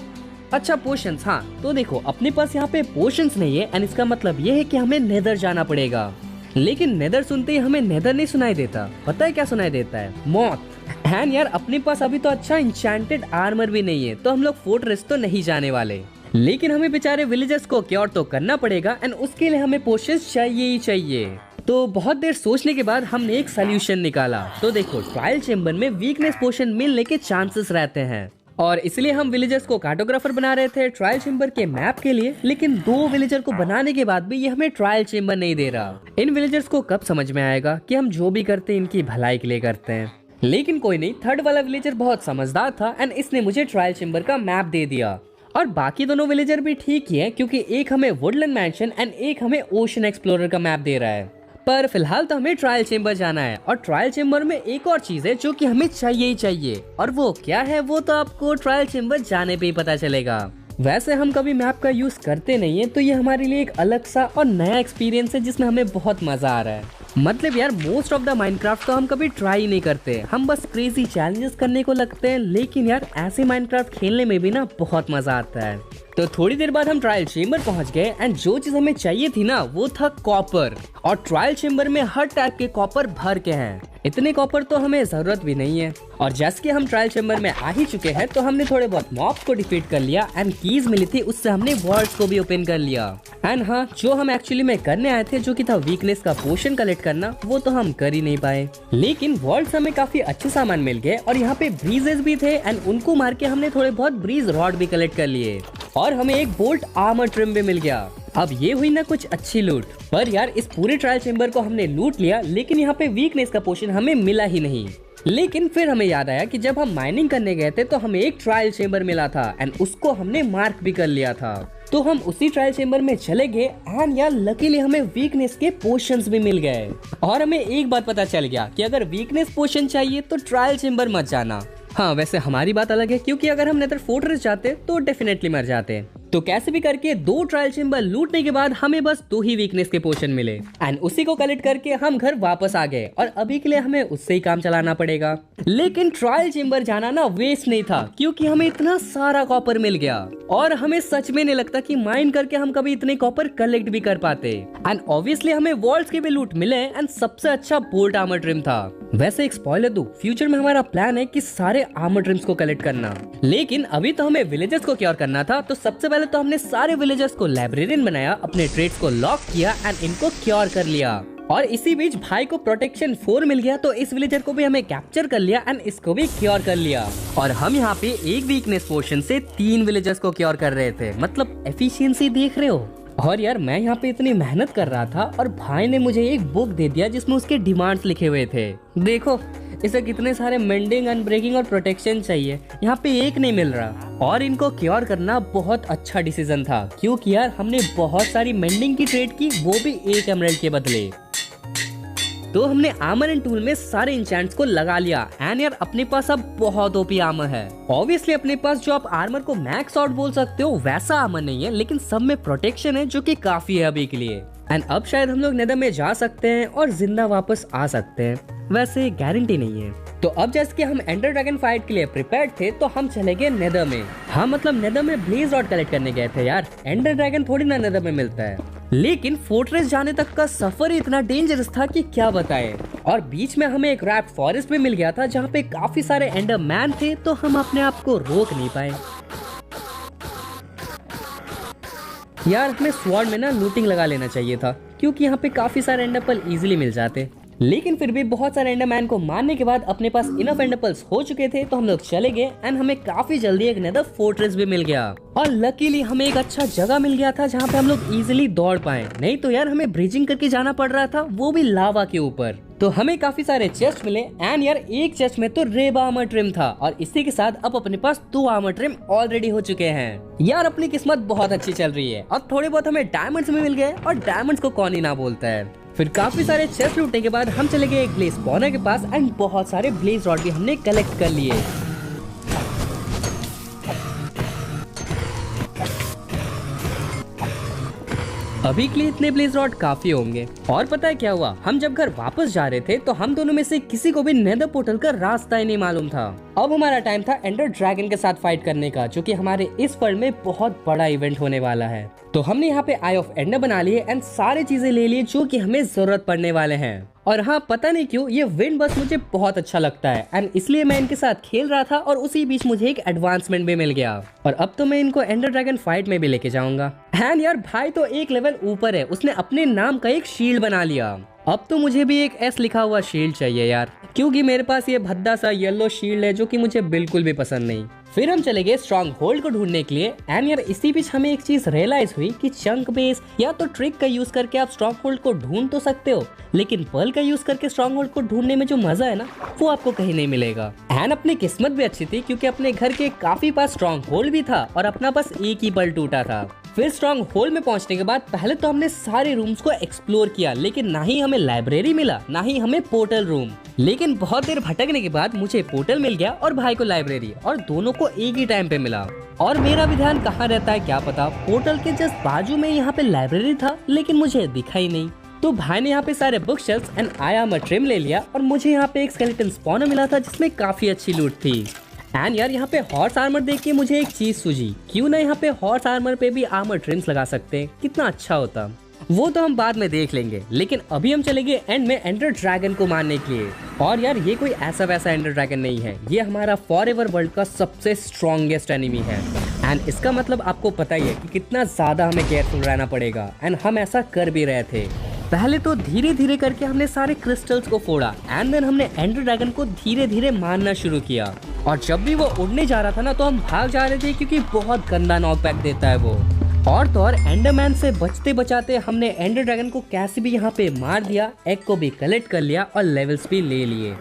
अच्छा पोशंस। हाँ तो देखो अपने पास यहाँ पे पोशंस नहीं है एंड इसका मतलब ये है कि हमें नेदर जाना पड़ेगा। लेकिन नेदर सुनते ही हमें नेदर नहीं सुनाई देता, पता है क्या सुनाई देता है, मौत। एंड यार अपने पास अभी तो अच्छा इंचेंटेड आर्मर भी नहीं है तो हम लोग फोर्ट्रेस तो नहीं जाने वाले। लेकिन हमें बेचारे विलेजर्स को क्योर तो करना पड़ेगा एंड उसके लिए हमें पोशंस चाहिए ही चाहिए। तो बहुत देर सोचने के बाद हमने एक सोल्यूशन निकाला। तो देखो ट्रायल चेम्बर में वीकनेस पोशन मिलने के चांसेस रहते हैं और इसलिए हम विलेजर्स को कार्टोग्राफर बना रहे थे ट्रायल चेम्बर के मैप के लिए। लेकिन 2 विलेजर को बनाने के बाद भी ये हमें ट्रायल चेम्बर नहीं दे रहा। इन विलेजर्स को कब समझ में आएगा कि हम जो भी करते हैं इनकी भलाई के लिए करते हैं। लेकिन कोई नहीं, 3rd वाला विलेजर बहुत समझदार था एंड इसने मुझे ट्रायल चेम्बर का मैप दे दिया। और बाकी दोनों विलेजर भी ठीक ही है क्योंकि एक हमें वुडलैंड मैंशन एंड एक हमें ओशन एक्सप्लोरर का मैप दे रहा है। पर फिलहाल तो हमें ट्रायल चेम्बर जाना है और ट्रायल चेम्बर में एक और चीज है जो कि हमें चाहिए ही चाहिए। और वो क्या है वो तो आपको ट्रायल चेम्बर जाने पे ही पता चलेगा। वैसे हम कभी मैप का यूज करते नहीं है तो ये हमारे लिए एक अलग सा और नया एक्सपीरियंस है जिसमें हमें बहुत मजा आ रहा है। मतलब यार मोस्ट ऑफ द माइनक्राफ्ट तो हम कभी ट्राई नहीं करते, हम बस क्रेजी चैलेंजेस करने को लगते हैं। लेकिन यार ऐसे माइनक्राफ्ट खेलने में भी ना बहुत मजा आता है। तो थोड़ी देर बाद हम ट्रायल चेम्बर पहुंच गए एंड जो चीज हमें चाहिए थी ना वो था कॉपर। और ट्रायल चेम्बर में हर टाइप के कॉपर भर के हैं। इतने कॉपर तो हमें जरूरत भी नहीं है। और जैसे कि हम ट्रायल चेम्बर में आ ही चुके हैं तो हमने थोड़े बहुत मॉब्स को डिफीट कर लिया एंड कीज मिली थी उससे हमने वॉल्स को भी ओपन कर लिया। एंड हाँ जो हम एक्चुअली में करने आए थे जो कि था वीकनेस का पोशन कलेक्ट करना, वो तो हम कर ही नहीं पाए। लेकिन वॉल्स हमें काफी अच्छे सामान मिल गए और यहाँ पे ब्रीजेस भी थे एंड उनको मार के हमने थोड़े बहुत ब्रीज रॉड भी कलेक्ट कर लिए और हमें एक बोल्ट आर्मर ट्रिम भी मिल गया। अब ये हुई ना कुछ अच्छी लूट। पर यार इस पूरे ट्रायल चेम्बर को हमने लूट लिया लेकिन यहाँ पे वीकनेस का पोशन हमें मिला ही नहीं। लेकिन फिर हमें याद आया कि जब हम माइनिंग करने गए थे तो हमें एक ट्रायल चेम्बर मिला था एंड उसको हमने मार्क भी कर लिया था। तो हम उसी ट्रायल चेम्बर में चले गए एंड यार लकीली हमें वीकनेस के पोशंस भी मिल गए। और हमें एक बात पता चल गया कि अगर वीकनेस पोशन चाहिए तो ट्रायल चेम्बर मत जाना। हाँ वैसे हमारी बात अलग है क्योंकि अगर हम नेदर फोर्ट्रेस जाते तो डेफिनेटली मर जाते। तो कैसे भी करके 2 ट्रायल चेम्बर लूटने के बाद हमें बस 2 ही वीकनेस के पोशन मिले एंड उसी को कलेक्ट करके हम घर वापस आ गए और अभी के लिए हमें उससे ही काम चलाना पड़ेगा। लेकिन ट्रायल चेम्बर जाना ना वेस्ट नहीं था क्योंकि हमें इतना सारा कॉपर मिल गया और हमें सच में नहीं लगता कि माइन करके हम कभी इतने कॉपर कलेक्ट भी कर पाते। एंड ऑब्वियसली हमें वॉल्स के भी लूट मिले एंड सबसे अच्छा बोल्ट आर्मर ट्रिम था। वैसे एक स्पॉइलर दूं, फ्यूचर में हमारा प्लान है कि सारे आर्मर ट्रिम्स को कलेक्ट करना। लेकिन अभी तो हमें विलेजर्स को क्योर करना था। तो सबसे पहले तो हमने सारे विलेजर्स को लाइब्रेरियन बनाया, अपने ट्रेड्स को लॉक किया एंड इनको क्योर कर लिया। और इसी बीच भाई को प्रोटेक्शन 4 मिल गया तो इस विलेजर को भी हमें कैप्चर कर लिया एंड इसको भी क्योर कर लिया। और हम यहाँ पे एक वीकनेस पोशन से 3 विलेजर्स को क्योर कर रहे थे। मतलब एफिशिएंसी देख रहे हो। और यार मैं यहाँ पे इतनी मेहनत कर रहा था और भाई ने मुझे एक बुक दे दिया जिसमें उसके डिमांड्स लिखे हुए थे। देखो इसे कितने सारे मेंडिंग, अनब्रेकिंग और प्रोटेक्शन चाहिए, यहाँ पे एक नहीं मिल रहा। और इनको क्योर करना बहुत अच्छा डिसीजन था क्योंकि यार हमने बहुत सारी मेंडिंग की ट्रेड की, वो भी 1 एमराल्ड के बदले। तो हमने आर्मर एंड टूल में सारे इंचेंट्स को लगा लिया एंड यार अपने पास अब बहुत ओपी आर्मर है। ऑब्वियसली अपने पास जो आप आर्मर को मैक्स आउट बोल सकते हो वैसा आर्मर नहीं है, लेकिन सब में प्रोटेक्शन है जो कि काफी है अभी के लिए। एंड अब शायद हम लोग नेदर में जा सकते हैं और जिंदा वापस आ सकते हैं, वैसे गारंटी नहीं है। तो अब जैसे कि हम एंडर ड्रैगन फाइट के लिए प्रिपेयर्ड थे तो हम चले गए नेदर में। हाँ मतलब नेदर में ब्लेज रॉड कलेक्ट करने गए थे यार, एंडर ड्रैगन थोड़ी ना नेदर में मिलता है। लेकिन फोर्ट्रेस जाने तक का सफर इतना डेंजरस था कि क्या बताएं। और बीच में हमें एक रैप फॉरेस्ट भी मिल गया था जहाँ पे काफी सारे एंडर मैन थे तो हम अपने आप को रोक नहीं पाए। यार हमें स्वॉर्ड में ना लूटिंग लगा लेना चाहिए था क्योंकि यहाँ पे काफी सारे एंडर पर्ल इजीली मिल जाते। लेकिन फिर भी बहुत सारे एंडरमैन को मारने के बाद अपने पास इनफ एंडर पर्ल्स हो चुके थे तो हम लोग चले गए एंड हमें काफी जल्दी एक नेदर फोर्ट्रेस भी मिल गया। और लकीली हमें एक अच्छा जगह मिल गया था जहाँ पे हम लोग इजीली दौड़ पाए, नहीं तो यार हमें ब्रिजिंग करके जाना पड़ रहा था, वो भी लावा के ऊपर। तो हमें काफी सारे चेस्ट मिले एंड यार एक चेस्ट में तो रेब आर्मर ट्रिम था और इसी के साथ अब अपने पास 2 आर्मर ट्रिम ऑलरेडी हो चुके हैं। यार अपनी किस्मत बहुत अच्छी चल रही है और थोड़े बहुत हमें डायमंड्स भी मिल गए और डायमंड्स को कौन ही ना बोलता है। फिर काफी सारे चेस्ट लूटने के बाद हम चले गए एक ब्लेज स्पॉनर के पास एंड बहुत सारे ब्लेज रॉड भी हमने कलेक्ट कर लिए। अभी के लिए इतने ब्लेज रॉड काफी होंगे। और पता है क्या हुआ, हम जब घर वापस जा रहे थे तो हम दोनों में से किसी को भी नेदर पोर्टल का रास्ता ही नहीं मालूम था। अब हमारा टाइम था एंडर ड्रैगन के साथ फाइट करने का, जो कि हमारे इस वर्ल्ड में बहुत बड़ा इवेंट होने वाला है। तो हमने यहाँ पे आई ऑफ एंडर बना लिए एंड सारी चीजें ले लिए जो कि हमें जरूरत पड़ने वाले हैं। और हाँ, पता नहीं क्यों ये विंड बस मुझे बहुत अच्छा लगता है एंड इसलिए मैं इनके साथ खेल रहा था और उसी बीच मुझे एक एडवांसमेंट भी मिल गया। और अब तो मैं इनको एंडर ड्रैगन फाइट में भी लेके जाऊंगा। एंड यार भाई तो एक लेवल ऊपर है, उसने अपने नाम का एक शील्ड बना लिया। अब तो मुझे भी एक एस लिखा हुआ शील्ड चाहिए यार, क्योंकि मेरे पास ये भद्दा सा येलो शील्ड है जो कि मुझे बिल्कुल भी पसंद नहीं। फिर हम चले गए स्ट्रॉन्ग होल्ड को ढूंढने के लिए एंड यार इसी बीच हमें एक चीज रियलाइज हुई कि चंक बेस या तो ट्रिक का यूज करके आप स्ट्रॉन्ग होल्ड को ढूंढ तो सकते हो, लेकिन पर्ल का यूज करके स्ट्रॉन्ग होल्ड को ढूंढने में जो मजा है ना, वो आपको कहीं नहीं मिलेगा। एंड अपनी किस्मत भी अच्छी थी क्योंकि अपने घर के काफी पास स्ट्रॉन्ग होल्ड भी था और अपना बस एक ही पर्ल टूटा था। फिर स्ट्रॉन्ग होल्ड में पहुंचने के बाद पहले तो हमने सारे रूम्स को एक्सप्लोर किया, लेकिन ना ही हमें लाइब्रेरी मिला ना ही हमें पोर्टल रूम। लेकिन बहुत देर भटकने के बाद मुझे पोर्टल मिल गया और भाई को लाइब्रेरी, और दोनों को एक ही टाइम पे मिला। और मेरा भी ध्यान कहाँ रहता है क्या पता, पोर्टल के जस्ट बाजू में यहाँ पे लाइब्रेरी था लेकिन मुझे दिखा ही नहीं। तो भाई ने यहाँ पे सारे book shelves and eye armour trim ले लिया और मुझे यहाँ पे एक स्केलेटन स्पॉनर मिला था जिसमें काफी अच्छी लूट थी। एंड यार यहाँ पे हॉर्स आर्मर देख के मुझे एक चीज सूझी, क्यों ना यहाँ पे हॉर्स आर्मर पे भी आर्मर ट्रिम्स लगा सकते, कितना अच्छा होता। वो तो हम बाद में देख लेंगे, लेकिन अभी हम चलेंगे एंड में एंडर ड्रैगन को मारने के लिए। और यार ये कोई ऐसा वैसा एंडर ड्रैगन नहीं है, ये हमारा फॉरएवर वर्ल्ड का सबसे स्ट्रॉन्गेस्ट एनिमी है। एंड इसका मतलब आपको पता ही है कि कितना ज्यादा हमें केयरफुल रहना पड़ेगा। एंड हम ऐसा कर भी रहे थे। पहले तो धीरे धीरे करके हमने सारे क्रिस्टल्स को फोड़ा एंड देन हमने एंडर ड्रैगन को धीरे धीरे मारना शुरू किया। और जब भी वो उड़ने जा रहा था ना तो हम भाग जा रहे थे क्योंकि बहुत गंदा नॉकबैक देता है वो। और तो और एंडरमैन से बचते बचाते हमने एंडर ड्रैगन को कैसे भी यहाँ पे मार दिया, एग को भी कलेक्ट कर लिया और लेवल्स भी ले लिए।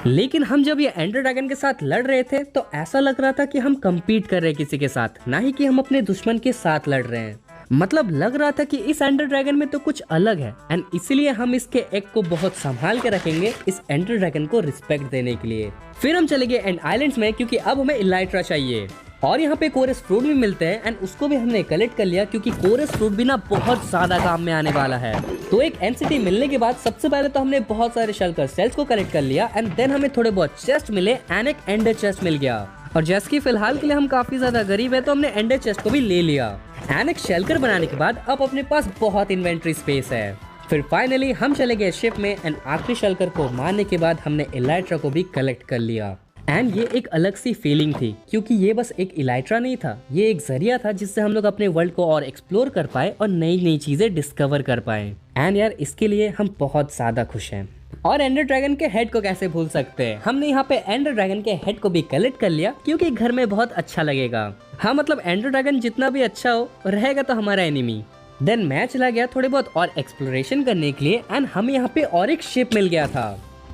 लेकिन हम जब ये एंडर ड्रैगन के साथ लड़ रहे थे तो ऐसा लग रहा था कि हम compete कर रहे हैं किसी के साथ, ना ही कि हम अपने दुश्मन के साथ लड़ रहे हैं। मतलब लग रहा था कि इस एंडर ड्रैगन में तो कुछ अलग है एंड इसीलिए हम इसके एग को बहुत संभाल के रखेंगे इस एंडर ड्रैगन को रिस्पेक्ट देने के लिए। फिर हम चले गए एंड आइलैंड्स में क्योंकि अब हमें इलाइट्रा चाहिए और यहाँ पे कोरस फ्रूट भी मिलते हैं एंड उसको भी हमने कलेक्ट कर लिया क्योंकि कोरस फ्रूट भी ना बहुत ज्यादा काम में आने वाला है। तो एक एनसीटी मिलने के बाद सबसे पहले तो हमने बहुत सारे शल्कर सेल्स को कलेक्ट कर लिया एंड देन हमें थोड़े बहुत चेस्ट मिले एंड एक एंडर चेस्ट मिल गया। और जैसे कि फिलहाल के लिए हम काफी ज्यादा गरीब है तो हमने एंडर चेस्ट को भी ले लिया एंड एक शेल्कर बनाने के बाद अब अपने पास बहुत इन्वेंट्री स्पेस है। फिर फाइनली हम चले गए शिप में एंड आखिरी शेल्कर को मारने के बाद हमने इलाइट्रा को भी कलेक्ट कर लिया। एंड ये एक अलग सी फीलिंग थी क्योंकि ये बस एक इलाइट्रा नहीं था, ये एक जरिया था जिससे हम लोग अपने वर्ल्ड को और एक्सप्लोर कर पाए और नई नई चीजें डिस्कवर कर पाए। एंड यार इसके लिए हम बहुत ज्यादा खुश हैं। और एंडर ड्रैगन के हेड को कैसे भूल सकते हैं, हमने यहाँ पे एंडर ड्रैगन के हेड को भी कलेक्ट कर लिया क्योंकि घर में बहुत अच्छा लगेगा। हाँ मतलब एंडर ड्रैगन जितना भी अच्छा हो रहेगा तो हमारा एनिमी। देन मैं चला गया थोड़े बहुत और एक्सप्लोरेशन करने के लिए एंड हमें यहाँ पे और एक शिप मिल गया था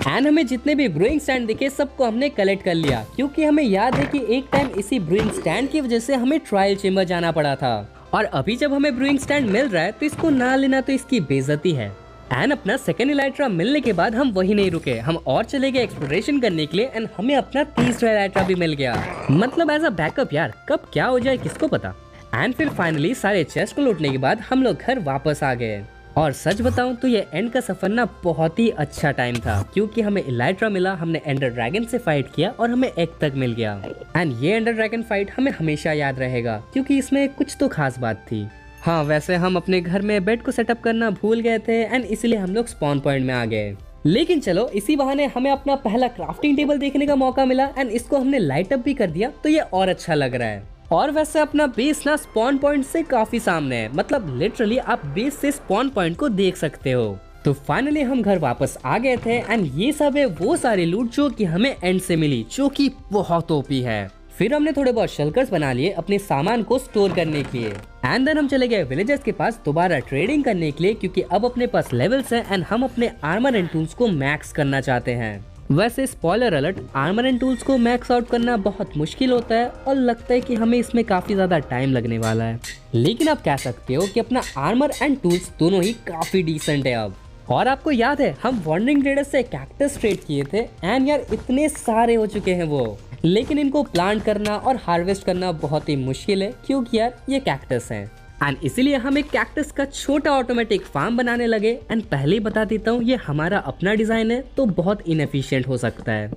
एंड हमें जितने भी ब्रूइंग स्टैंड दिखे सबको हमने कलेक्ट कर लिया क्योंकि हमें याद है कि एक टाइम इसी ब्रूइंग स्टैंड की वजह से हमें ट्रायल चेम्बर जाना पड़ा था। और अभी जब हमें ब्रूइंग स्टैंड मिल रहा है तो इसको ना लेना तो इसकी बेइज्जती है। एंड अपना सेकंड इलाइट्रा मिलने के बाद हम वही नहीं रुके, हम और चले गए एक्सप्लोरेशन करने के लिए एंड हमें अपना तीसरा इलाइट्रा भी मिल गया। मतलब एज अ बैकअप यार, कब क्या हो जाए किसको पता। एंड फिर फाइनली सारे चेस्ट को लूटने के बाद हम लोग घर वापस आ गए। और सच बताऊं तो ये एंड का सफर ना बहुत ही अच्छा टाइम था क्योंकि हमें इलाइट्रा मिला, हमने एंडर ड्रैगन से फाइट किया और हमें एग तक मिल गया। एंड ये एंडर ड्रैगन फाइट हमें हमेशा याद रहेगा क्योंकि इसमें कुछ तो खास बात थी। हाँ वैसे हम अपने घर में बेड को सेटअप करना भूल गए थे एंड इसलिए हम लोग स्पॉन पॉइंट में आ गए। लेकिन चलो इसी बहाने हमें अपना पहला क्राफ्टिंग टेबल देखने का मौका मिला एंड इसको हमने लाइट अप भी कर दिया तो ये और अच्छा लग रहा है। और वैसे अपना बेस ना स्पॉन पॉइंट से काफी सामने है, मतलब लिटरली आप बेस से स्पॉन पॉइंट को देख सकते हो। तो फाइनली हम घर वापस आ गए थे एंड ये सब है वो सारी लूट जो कि हमें एंड से मिली, जो कि बहुत ओपी है। फिर हमने थोड़े बहुत शेल्कर्स बना लिए अपने सामान को स्टोर करने के लिए एंड देन हम चले गए विलेजर्स के पास दोबारा ट्रेडिंग करने के लिए क्योंकि अब अपने पास लेवल्स हैं एंड हम अपने आर्मर एंड टूल्स को मैक्स करना चाहते हैं। वैसे spoiler alert, armour and tools को मैक्स आउट करना बहुत मुश्किल होता है और लगता है कि हमें इसमें काफी ज्यादा टाइम लगने वाला है। लेकिन आप कह सकते हो कि अपना आर्मर एंड टूल्स दोनों ही काफी डिसेंट है अब। और आपको याद है हम वॉन्डरिंग ट्रेडर से कैक्टस ट्रेड किए थे एंड यार इतने सारे हो चुके हैं वो, लेकिन इनको प्लांट करना और हार्वेस्ट करना बहुत ही मुश्किल है क्योंकि यार ये कैक्टस हैं। एंड इसीलिए हम एक कैक्टस का छोटा ऑटोमेटिक फार्म बनाने लगे। एंड पहले ही बता देता हूँ, ये हमारा अपना डिजाइन है तो बहुत इनएफिशिएंट हो सकता है,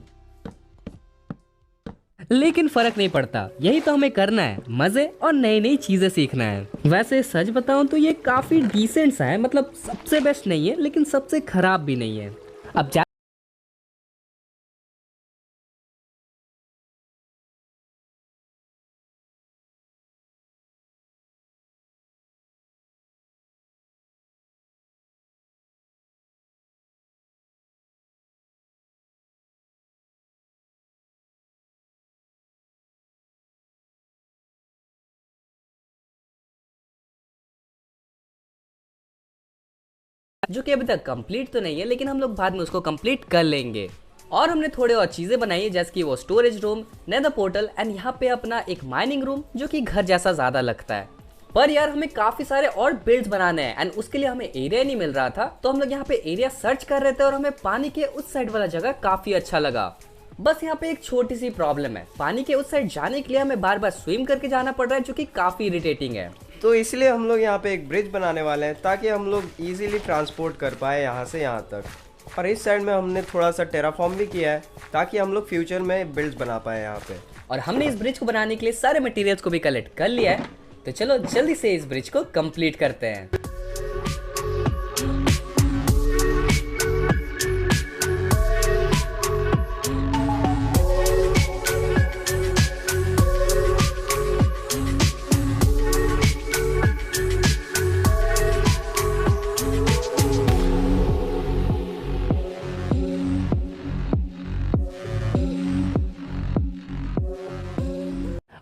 लेकिन फर्क नहीं पड़ता, यही तो हमें करना है, मजे और नई नई चीजें सीखना है। वैसे सच बताऊं तो ये काफी डिसेंट सा है, मतलब सबसे बेस्ट नहीं है लेकिन सबसे खराब भी नहीं है। अब जो कि अभी तक कंप्लीट तो नहीं है, लेकिन हम लोग बाद में उसको कंप्लीट कर लेंगे। और हमने थोड़े और चीजें बनाई है, जैसे कि वो storage room, nether portal and यहाँ पे अपना एक माइनिंग रूम, जो कि घर जैसा ज्यादा लगता है। पर यार हमें काफी सारे और बिल्ड्स बनाने हैं एंड उसके लिए हमें एरिया नहीं मिल रहा था, तो हम लोग यहाँ पे एरिया सर्च कर रहे थे और हमें पानी के उस साइड वाला जगह काफी अच्छा लगा। बस यहाँ पे एक छोटी सी प्रॉब्लम है, पानी के उस साइड जाने के लिए हमें बार बार स्विम करके जाना पड़ रहा है, जो कि काफी इरिटेटिंग है। तो इसलिए हम लोग यहाँ पे एक ब्रिज बनाने वाले हैं ताकि हम लोग इजीली ट्रांसपोर्ट कर पाए यहाँ से यहाँ तक। और इस साइड में हमने थोड़ा सा टेराफॉर्म भी किया है ताकि हम लोग फ्यूचर में बिल्ड्स बना पाए यहाँ पे। और हमने इस ब्रिज को बनाने के लिए सारे मटेरियल्स को भी कलेक्ट कर लिया है, तो चलो जल्दी से इस ब्रिज को कंप्लीट करते हैं।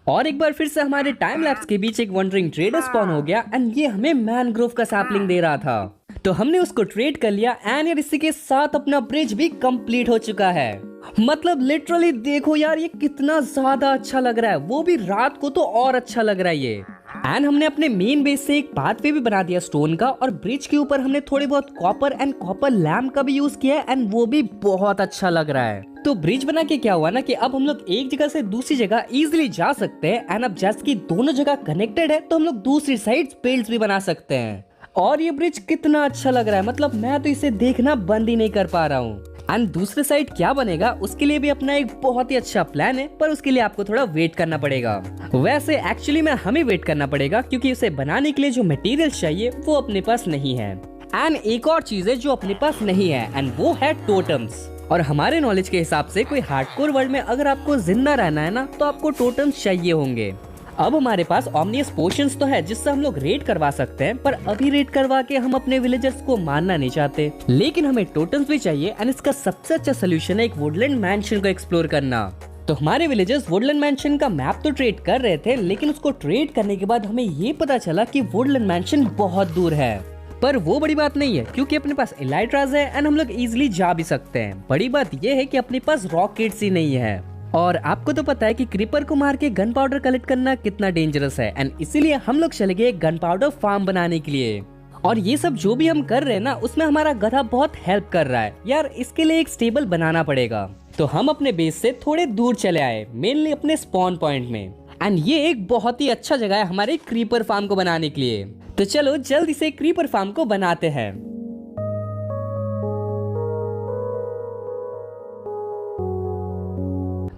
और एक बार फिर से हमारे टाइम लैप्स के बीच एक वंडरिंग ट्रेडर स्पॉन हो गया एंड ये हमें मैनग्रोव का सैपलिंग दे रहा था, तो हमने उसको ट्रेड कर लिया एंड यार इसी के साथ अपना ब्रिज भी कंप्लीट हो चुका है। मतलब लिटरली देखो यार, ये कितना ज्यादा अच्छा लग रहा है, वो भी रात को तो और अच्छा लग रहा है ये। एंड हमने अपने मेन बेस से एक पाथवे भी बना दिया स्टोन का, और ब्रिज के ऊपर हमने थोड़े बहुत कॉपर एंड कॉपर लैम्प का भी यूज किया है एंड वो भी बहुत अच्छा लग रहा है। तो ब्रिज बना के क्या हुआ ना कि अब हम लोग एक जगह से दूसरी जगह इजीली जा सकते हैं एंड अब जैसे कि दोनों जगह कनेक्टेड है तो हम लोग दूसरी साइड बिल्ड्स भी बना सकते हैं। और ये ब्रिज कितना अच्छा लग रहा है, मतलब मैं तो इसे देखना बंद ही नहीं कर पा रहा हूँ। एंड दूसरे साइड क्या बनेगा उसके लिए भी अपना एक बहुत ही अच्छा प्लान है, पर उसके लिए आपको थोड़ा वेट करना पड़ेगा। वैसे एक्चुअली में हमें वेट करना पड़ेगा क्योंकि उसे बनाने के लिए जो मटेरियल चाहिए वो अपने पास नहीं है। एंड एक और चीज है जो अपने पास नहीं है एंड वो है टोटम्स। और हमारे नॉलेज के हिसाब से कोई हार्डकोर वर्ल्ड में अगर आपको जिंदा रहना है ना तो आपको टोटम्स चाहिए होंगे। अब हमारे पास ओमनियस पोशंस तो है जिससे हम लोग रेड करवा सकते हैं, पर अभी रेड करवा के हम अपने विलेजर्स को मारना नहीं चाहते, लेकिन हमें टोटम्स भी चाहिए एंड इसका सबसे अच्छा सोल्यूशन है एक वुडलैंड मैंशन को एक्सप्लोर करना। तो हमारे विलेजर्स वुडलैंड मैंशन का मैप तो ट्रेड कर रहे थे, लेकिन उसको ट्रेड करने के बाद हमें ये पता चला कि वुडलैंड मैंशन बहुत दूर है। पर वो बड़ी बात नहीं है क्योंकि अपने पास एलाइट्राज है एंड हम लोग इजिली जा भी सकते हैं। बड़ी बात ये है कि अपने पास रॉकेट्स ही नहीं है, और आपको तो पता है कि क्रीपर को मार के गन पाउडर कलेक्ट करना कितना डेंजरस है एंड इसीलिए हम लोग चले गए गन पाउडर फार्म बनाने के लिए। और ये सब जो भी हम कर रहे हैं ना उसमें हमारा गधा बहुत हेल्प कर रहा है यार, इसके लिए एक स्टेबल बनाना पड़ेगा। तो हम अपने बेस से थोड़े दूर चले आए, मेनली अपने स्पॉन पॉइंट में, एंड ये एक बहुत ही अच्छा जगह है हमारे क्रीपर फार्म को बनाने के लिए। तो चलो जल्दी से क्रीपर फार्म को बनाते हैं।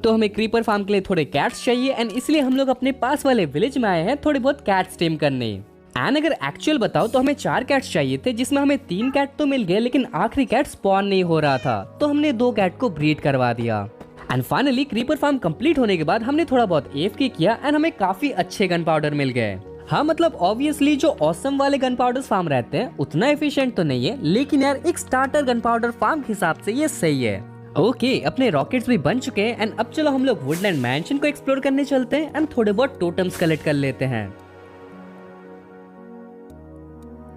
तो हमें क्रीपर फार्म के लिए थोड़े कैट्स चाहिए एंड इसलिए हम लोग अपने पास वाले विलेज में आए हैं थोड़े बहुत कैट्स टेम करने। एंड अगर एक्चुअल बताओ तो हमें 4 कैट्स चाहिए थे, जिसमें हमें 3 कैट तो मिल गए, लेकिन आखिरी कैट स्पॉन नहीं हो रहा था, तो हमने 2 कैट को ब्रीड करवा दिया। And finally creeper farm complete होने के बाद हमने थोड़ा बहुत एफके किया एंड हमें काफी अच्छे गन पाउडर मिल गए। हाँ मतलब ऑब्वियसली जो ऑसम वाले गन पाउडर फार्म रहते हैं उतना एफिशिएंट तो नहीं है, लेकिन यार एक स्टार्टर गन पाउडर फार्म के हिसाब से ये सही है। ओके, अपने रॉकेट्स भी बन चुके हैं एंड अब चलो हम लोग वुडलैंड मैंशन को एक्सप्लोर करने चलते हैं एंड थोड़े बहुत टोटम्स कलेक्ट कर लेते हैं।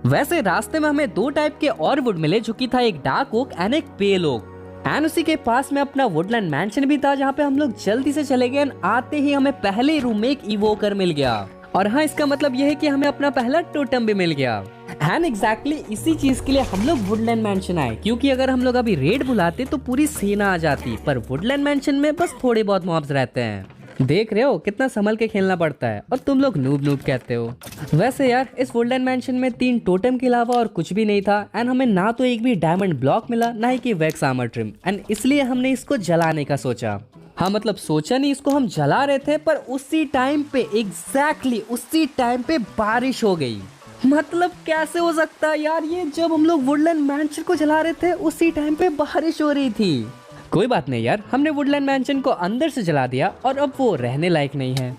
वैसे रास्ते में हमें 2 टाइप के और वुड मिले, जो कि था एक डार्क ओक एंड एक पेल ओक। एंड उसी के पास में अपना वुडलैंड मैंशन भी था, जहाँ पे हम लोग जल्दी से चले गए एंड आते ही हमें पहले रूम में एक इवोकर मिल गया। और हाँ, इसका मतलब यह है कि हमें अपना पहला टोटम भी मिल गया। एंड एग्जैक्टली इसी चीज के लिए हम लोग वुडलैंड मैंशन आए, क्योंकि अगर हम लोग अभी रेड बुलाते तो पूरी सेना आ जाती, पर वुडलैंड मैंशन में बस थोड़े बहुत मॉब्स रहते हैं। देख रहे हो कितना संभल के खेलना पड़ता है और तुम लोग नूब नूब कहते हो। वैसे यार इस वुडलैंड मैंशन में 3 टोटेम के अलावा और कुछ भी नहीं था एंड हमें ना तो एक भी डायमंड ब्लॉक मिला ना ही कि वैक्स आर्मर ट्रिम एंड इसलिए हमने इसको जलाने का सोचा। हाँ मतलब सोचा नहीं, इसको हम जला रहे थे पर उसी टाइम पे एग्जैक्टली उसी टाइम पे बारिश हो गई। मतलब कैसे हो सकता है यार, ये जब हम लोग वुडलैंड मैंशन को जला रहे थे उसी टाइम पे बारिश हो रही थी। कोई बात नहीं यार, हमने वुडलैंड मैंशन को अंदर से जला दिया और अब वो रहने लायक नहीं है।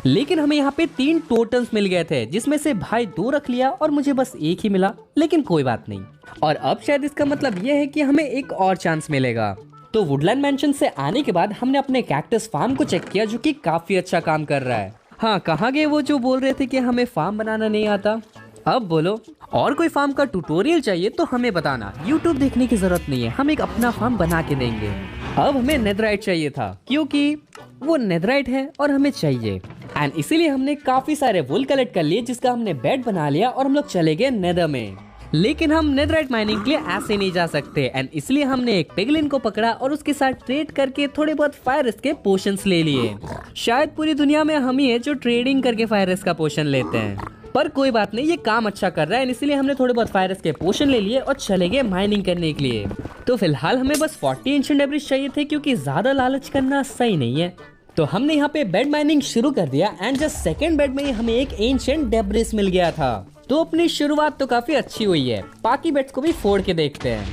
लेकिन हमें यहाँ पे 3 टोटम्स मिल गए थे जिसमें से भाई 2 रख लिया और मुझे बस एक ही मिला, लेकिन कोई बात नहीं। और अब शायद इसका मतलब ये है कि हमें एक और चांस मिलेगा। तो वुडलैंड मैंशन से आने के बाद हमने अपने कैक्टस फार्म को चेक किया जो कि काफी अच्छा काम कर रहा है। हाँ कहाँ गए वो जो बोल रहे थे कि हमें फार्म बनाना नहीं आता। अब बोलो, और कोई फार्म का ट्यूटोरियल चाहिए तो हमें बताना, यूट्यूब देखने की जरूरत नहीं है, हम एक अपना फार्म बना के देंगे। अब हमें नेथराइट चाहिए था क्योंकि वो नेथराइट है और हमें चाहिए एंड इसीलिए हमने काफी सारे वुल कलेक्ट कर लिए जिसका हमने बेड बना लिया और हम लोग चले गए नेदर में। लेकिन हम नेथराइट माइनिंग के लिए ऐसे नहीं जा सकते एंड इसलिए हमने एक पिगलिन को पकड़ा और उसके साथ ट्रेड करके थोड़े बहुत फायर रिस्क के पोशंस ले लिए। शायद पूरी दुनिया में हम ही है जो ट्रेडिंग करके फायर रिस्क का पोशन लेते हैं, पर कोई बात नहीं, ये काम अच्छा कर रहा है इसलिए हमने थोड़े बहुत फायर रिस्क के पोशन ले लिए और चले गए माइनिंग करने के लिए। तो फिलहाल हमें बस 40 एंशिएंट डेब्रिस चाहिए थे क्योंकि ज्यादा लालच करना सही नहीं है। तो हमने यहाँ पे बेड माइनिंग शुरू कर दिया एंड जस्ट सेकंड बेड में ही हमें एक एंशिएंट डेब्रिस मिल गया था। तो अपनी शुरुआत तो काफी अच्छी हुई है, बाकी बेड्स को भी फोड़ के देखते हैं।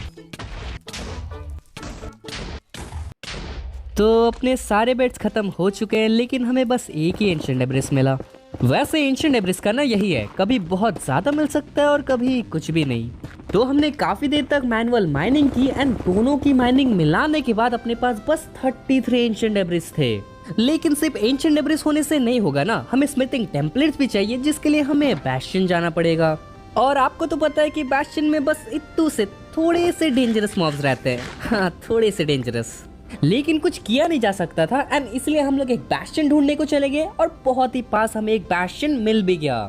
तो अपने सारे बेड्स खत्म हो चुके हैं लेकिन हमें बस एक ही एंशिएंट डेब्रिस मिला। वैसे एंशिएंट डेब्रिस का ना यही है, कभी बहुत ज्यादा मिल सकता है और कभी कुछ भी नहीं। तो हमने काफी देर तक मैनुअल माइनिंग की एंड दोनों की माइनिंग मिलाने के बाद अपने पास बस 33 एंशिएंट डेब्रिस थे। लेकिन सिर्फ एंशिएंट डेब्रिस होने से नहीं होगा ना, हमें स्मिथिंग टेम्पलेट्स भी चाहिए जिसके लिए हमें बैस्टियन जाना पड़ेगा। और आपको तो पता है कि बैस्टियन में बस इत्तू से थोड़े से डेंजरस मॉब्स रहते हैं, हाँ थोड़े से डेंजरस, लेकिन कुछ किया नहीं जा सकता था एंड इसलिए हम लोग एक बैस्टियन ढूंढने को चले गए और बहुत ही पास हमें एक बैस्टियन मिल भी गया।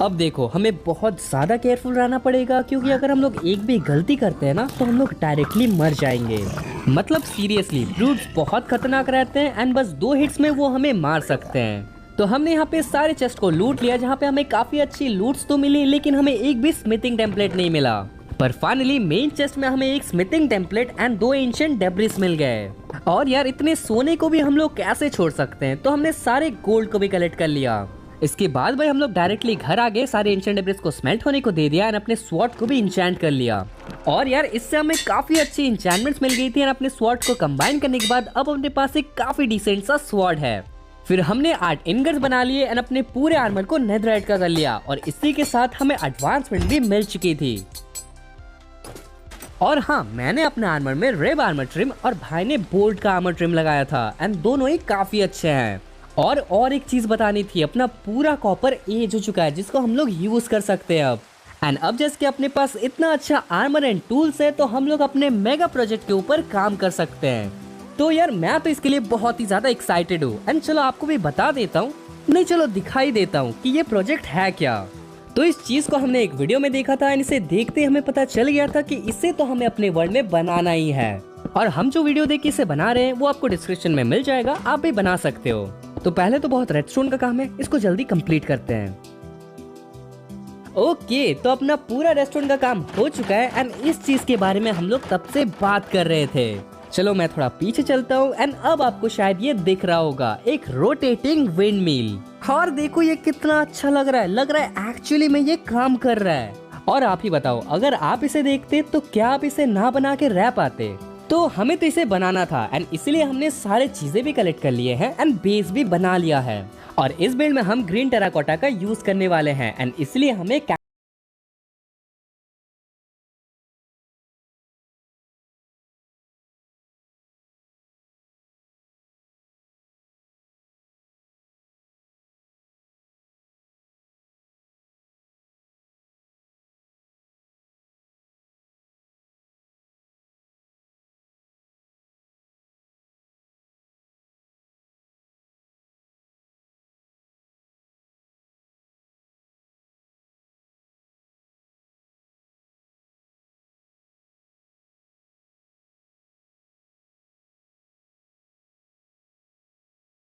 अब देखो हमें बहुत ज्यादा केयरफुल रहना पड़ेगा क्योंकि अगर हम लोग एक भी गलती करते हैं ना तो हम लोग डायरेक्टली मर जाएंगे। मतलब सीरियसली ब्रूट्स बहुत खतरनाक रहते हैं एंड बस 2 हिट्स में वो हमें मार सकते हैं। तो हमने यहाँ पे सारे चेस्ट को लूट लिया जहाँ पे हमें काफी अच्छी लूट्स तो मिली लेकिन हमें एक भी स्मिथिंग टेम्पलेट नहीं मिला। पर फाइनली मेन चेस्ट में हमें एक smithing template and 2 ancient debris मिल गए। और यार इतने सोने को भी हम लोग कैसे छोड़ सकते हैं, तो हमने सारे गोल्ड को भी कलेक्ट कर लिया। इसके बाद भाई हम लोग डायरेक्टली घर आ गए, सारे एंशिएंट डेब्रिस को स्मेल्ट होने को दे दिया और अपने स्वॉर्ड को भी इंचेंट कर लिया। और यार इससे हमें काफी अच्छी इंचेंटमेंट्स मिल गई थी और अपने स्वॉर्ड को कंबाइन करने के बाद अब अपने पास एक काफी डिसेंट सा स्वॉर्ड है। फिर हमने 8 इनगट्स बना लिए एंड अपने पूरे आर्मर को नेथराइट का कर लिया और इसी के साथ हमें एडवांसमेंट भी मिल चुकी थी। और हाँ मैंने अपने आर्मर में रेड आर्मर ट्रिम और भाई ने बोल्ट का आर्मर ट्रिम लगाया था एंड दोनों ही काफी अच्छे हैं। और एक चीज बतानी थी, अपना पूरा कॉपर एज हो चुका है जिसको हम लोग यूज कर सकते हैं अब। एंड अब जैसे कि अपने पास इतना अच्छा आर्मर एंड टूल्स है तो हम लोग अपने मेगा प्रोजेक्ट के ऊपर काम कर सकते हैं। तो यार मैं तो इसके लिए बहुत ही ज्यादा एक्साइटेड हूँ एंड चलो आपको भी बता देता हूँ, नहीं चलो दिखाई देता हूँ कि ये प्रोजेक्ट है क्या। तो इस चीज को हमने एक वीडियो में देखा था एंड इसे देखते हमें पता चल गया था कि इसे तो हमें अपने वर्ल्ड में बनाना ही है। और हम जो वीडियो देख के इसे बना रहे हैं वो आपको डिस्क्रिप्शन में मिल जाएगा, आप भी बना सकते हो। तो पहले तो बहुत रेडस्टोन का काम है, इसको जल्दी कंप्लीट करते हैं। ओके तो अपना पूरा रेस्टोरेंट का काम हो चुका है एंड इस चीज के बारे में हम लोग तब से बात कर रहे थे। चलो मैं थोड़ा पीछे चलता हूँ एंड अब आपको शायद ये दिख रहा होगा, एक रोटेटिंग विंड मिल। और देखो ये कितना अच्छा लग रहा है एक्चुअली में ये काम कर रहा है। और आप ही बताओ अगर आप इसे देखते तो क्या आप इसे ना बना के रह पाते। तो हमें तो इसे बनाना था एंड इसलिए हमने सारे चीजें भी कलेक्ट कर लिए हैं एंड बेस भी बना लिया है। और इस बिल्ड में हम ग्रीन टेराकोटा का यूज करने वाले हैं एंड इसलिए हमें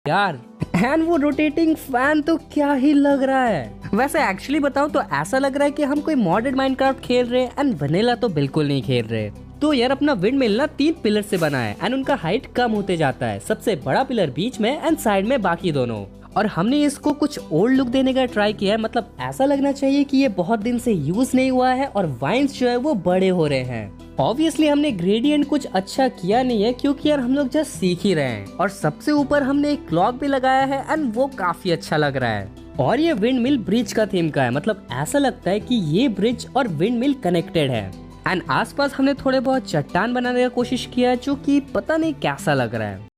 यार एंड वो रोटेटिंग फैन तो क्या ही लग रहा है। वैसे एक्चुअली बताऊं तो ऐसा लग रहा है कि हम कोई मॉडर्न माइनक्राफ्ट खेल रहे हैं एंड वनीला तो बिल्कुल नहीं खेल रहे। तो यार अपना विंड मिल ना 3 पिलर से बना है एंड उनका हाइट कम होते जाता है, सबसे बड़ा पिलर बीच में एंड साइड में बाकी दोनों। और हमने इसको कुछ ओल्ड लुक देने का ट्राई किया है, मतलब ऐसा लगना चाहिए कि ये बहुत दिन से यूज नहीं हुआ है और वाइन्स जो है वो बड़े हो रहे हैं। ऑब्वियसली हमने ग्रेडियंट कुछ अच्छा किया नहीं है क्योंकि यार हम लोग जस्ट सीख ही रहे हैं। और सबसे ऊपर हमने एक क्लॉक भी लगाया है एंड वो काफी अच्छा लग रहा है। और ये विंड मिल ब्रिज का थीम का है, मतलब ऐसा लगता है कि ये ब्रिज और विंड मिल कनेक्टेड है। एंड आसपास हमने थोड़े बहुत चट्टान बनाने का कोशिश किया है जो कि पता नहीं कैसा लग रहा है।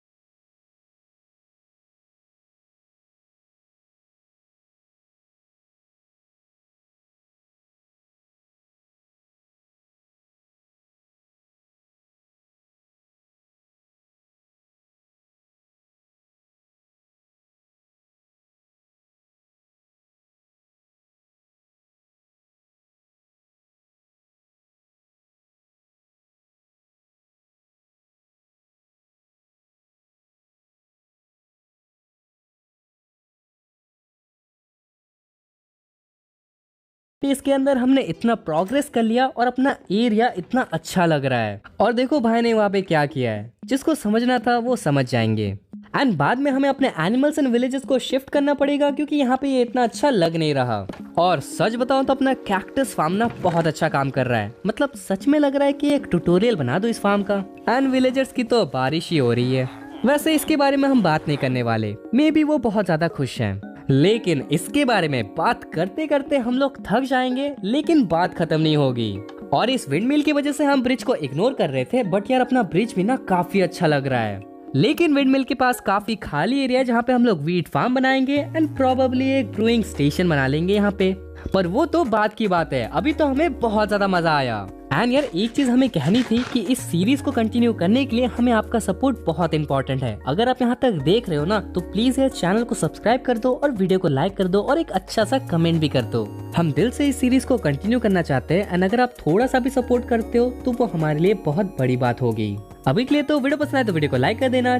इसके अंदर हमने इतना प्रोग्रेस कर लिया और अपना एरिया इतना अच्छा लग रहा है। और देखो भाई ने वहाँ पे क्या किया है, जिसको समझना था वो समझ जाएंगे। एंड बाद में हमें अपने एनिमल्स एंड विलेजेस को शिफ्ट करना पड़ेगा क्योंकि यहाँ पे ये इतना अच्छा लग नहीं रहा। और सच बताऊं तो अपना कैक्टस फार्म ना बहुत अच्छा काम कर रहा है, मतलब सच में लग रहा है कि एक ट्यूटोरियल बना दो इस फार्म का। एंड विलेजर्स की तो बारिश ही हो रही है। वैसे इसके बारे में हम बात नहीं करने वाले, मे बी वो बहुत ज्यादा खुश हैं। लेकिन इसके बारे में बात करते करते हम लोग थक जाएंगे, लेकिन बात खत्म नहीं होगी। और इस विंडमिल की वजह से हम ब्रिज को इग्नोर कर रहे थे, बट यार अपना ब्रिज भी ना काफी अच्छा लग रहा है। लेकिन विंडमिल के पास काफी खाली एरिया है जहाँ पे हम लोग वीट फार्म बनाएंगे एंड प्रोबेबली एक ब्रूइंग स्टेशन बना लेंगे यहाँ पे। पर वो तो बात की बात है, अभी तो हमें बहुत ज्यादा मजा आया। एंड यार एक चीज हमें कहनी थी कि इस सीरीज को कंटिन्यू करने के लिए हमें आपका सपोर्ट बहुत इंपॉर्टेंट है। अगर आप यहाँ तक देख रहे हो ना तो प्लीज यार चैनल को सब्सक्राइब कर दो और वीडियो को लाइक कर दो और एक अच्छा सा कमेंट भी कर दो। हम दिल से इस सीरीज को कंटिन्यू करना चाहते हैं एंड अगर आप थोड़ा सा भी सपोर्ट करते हो तो वो हमारे लिए बहुत बड़ी बात होगी। अभी के लिए तो वीडियो पसंद आए तो वीडियो को लाइक कर देना।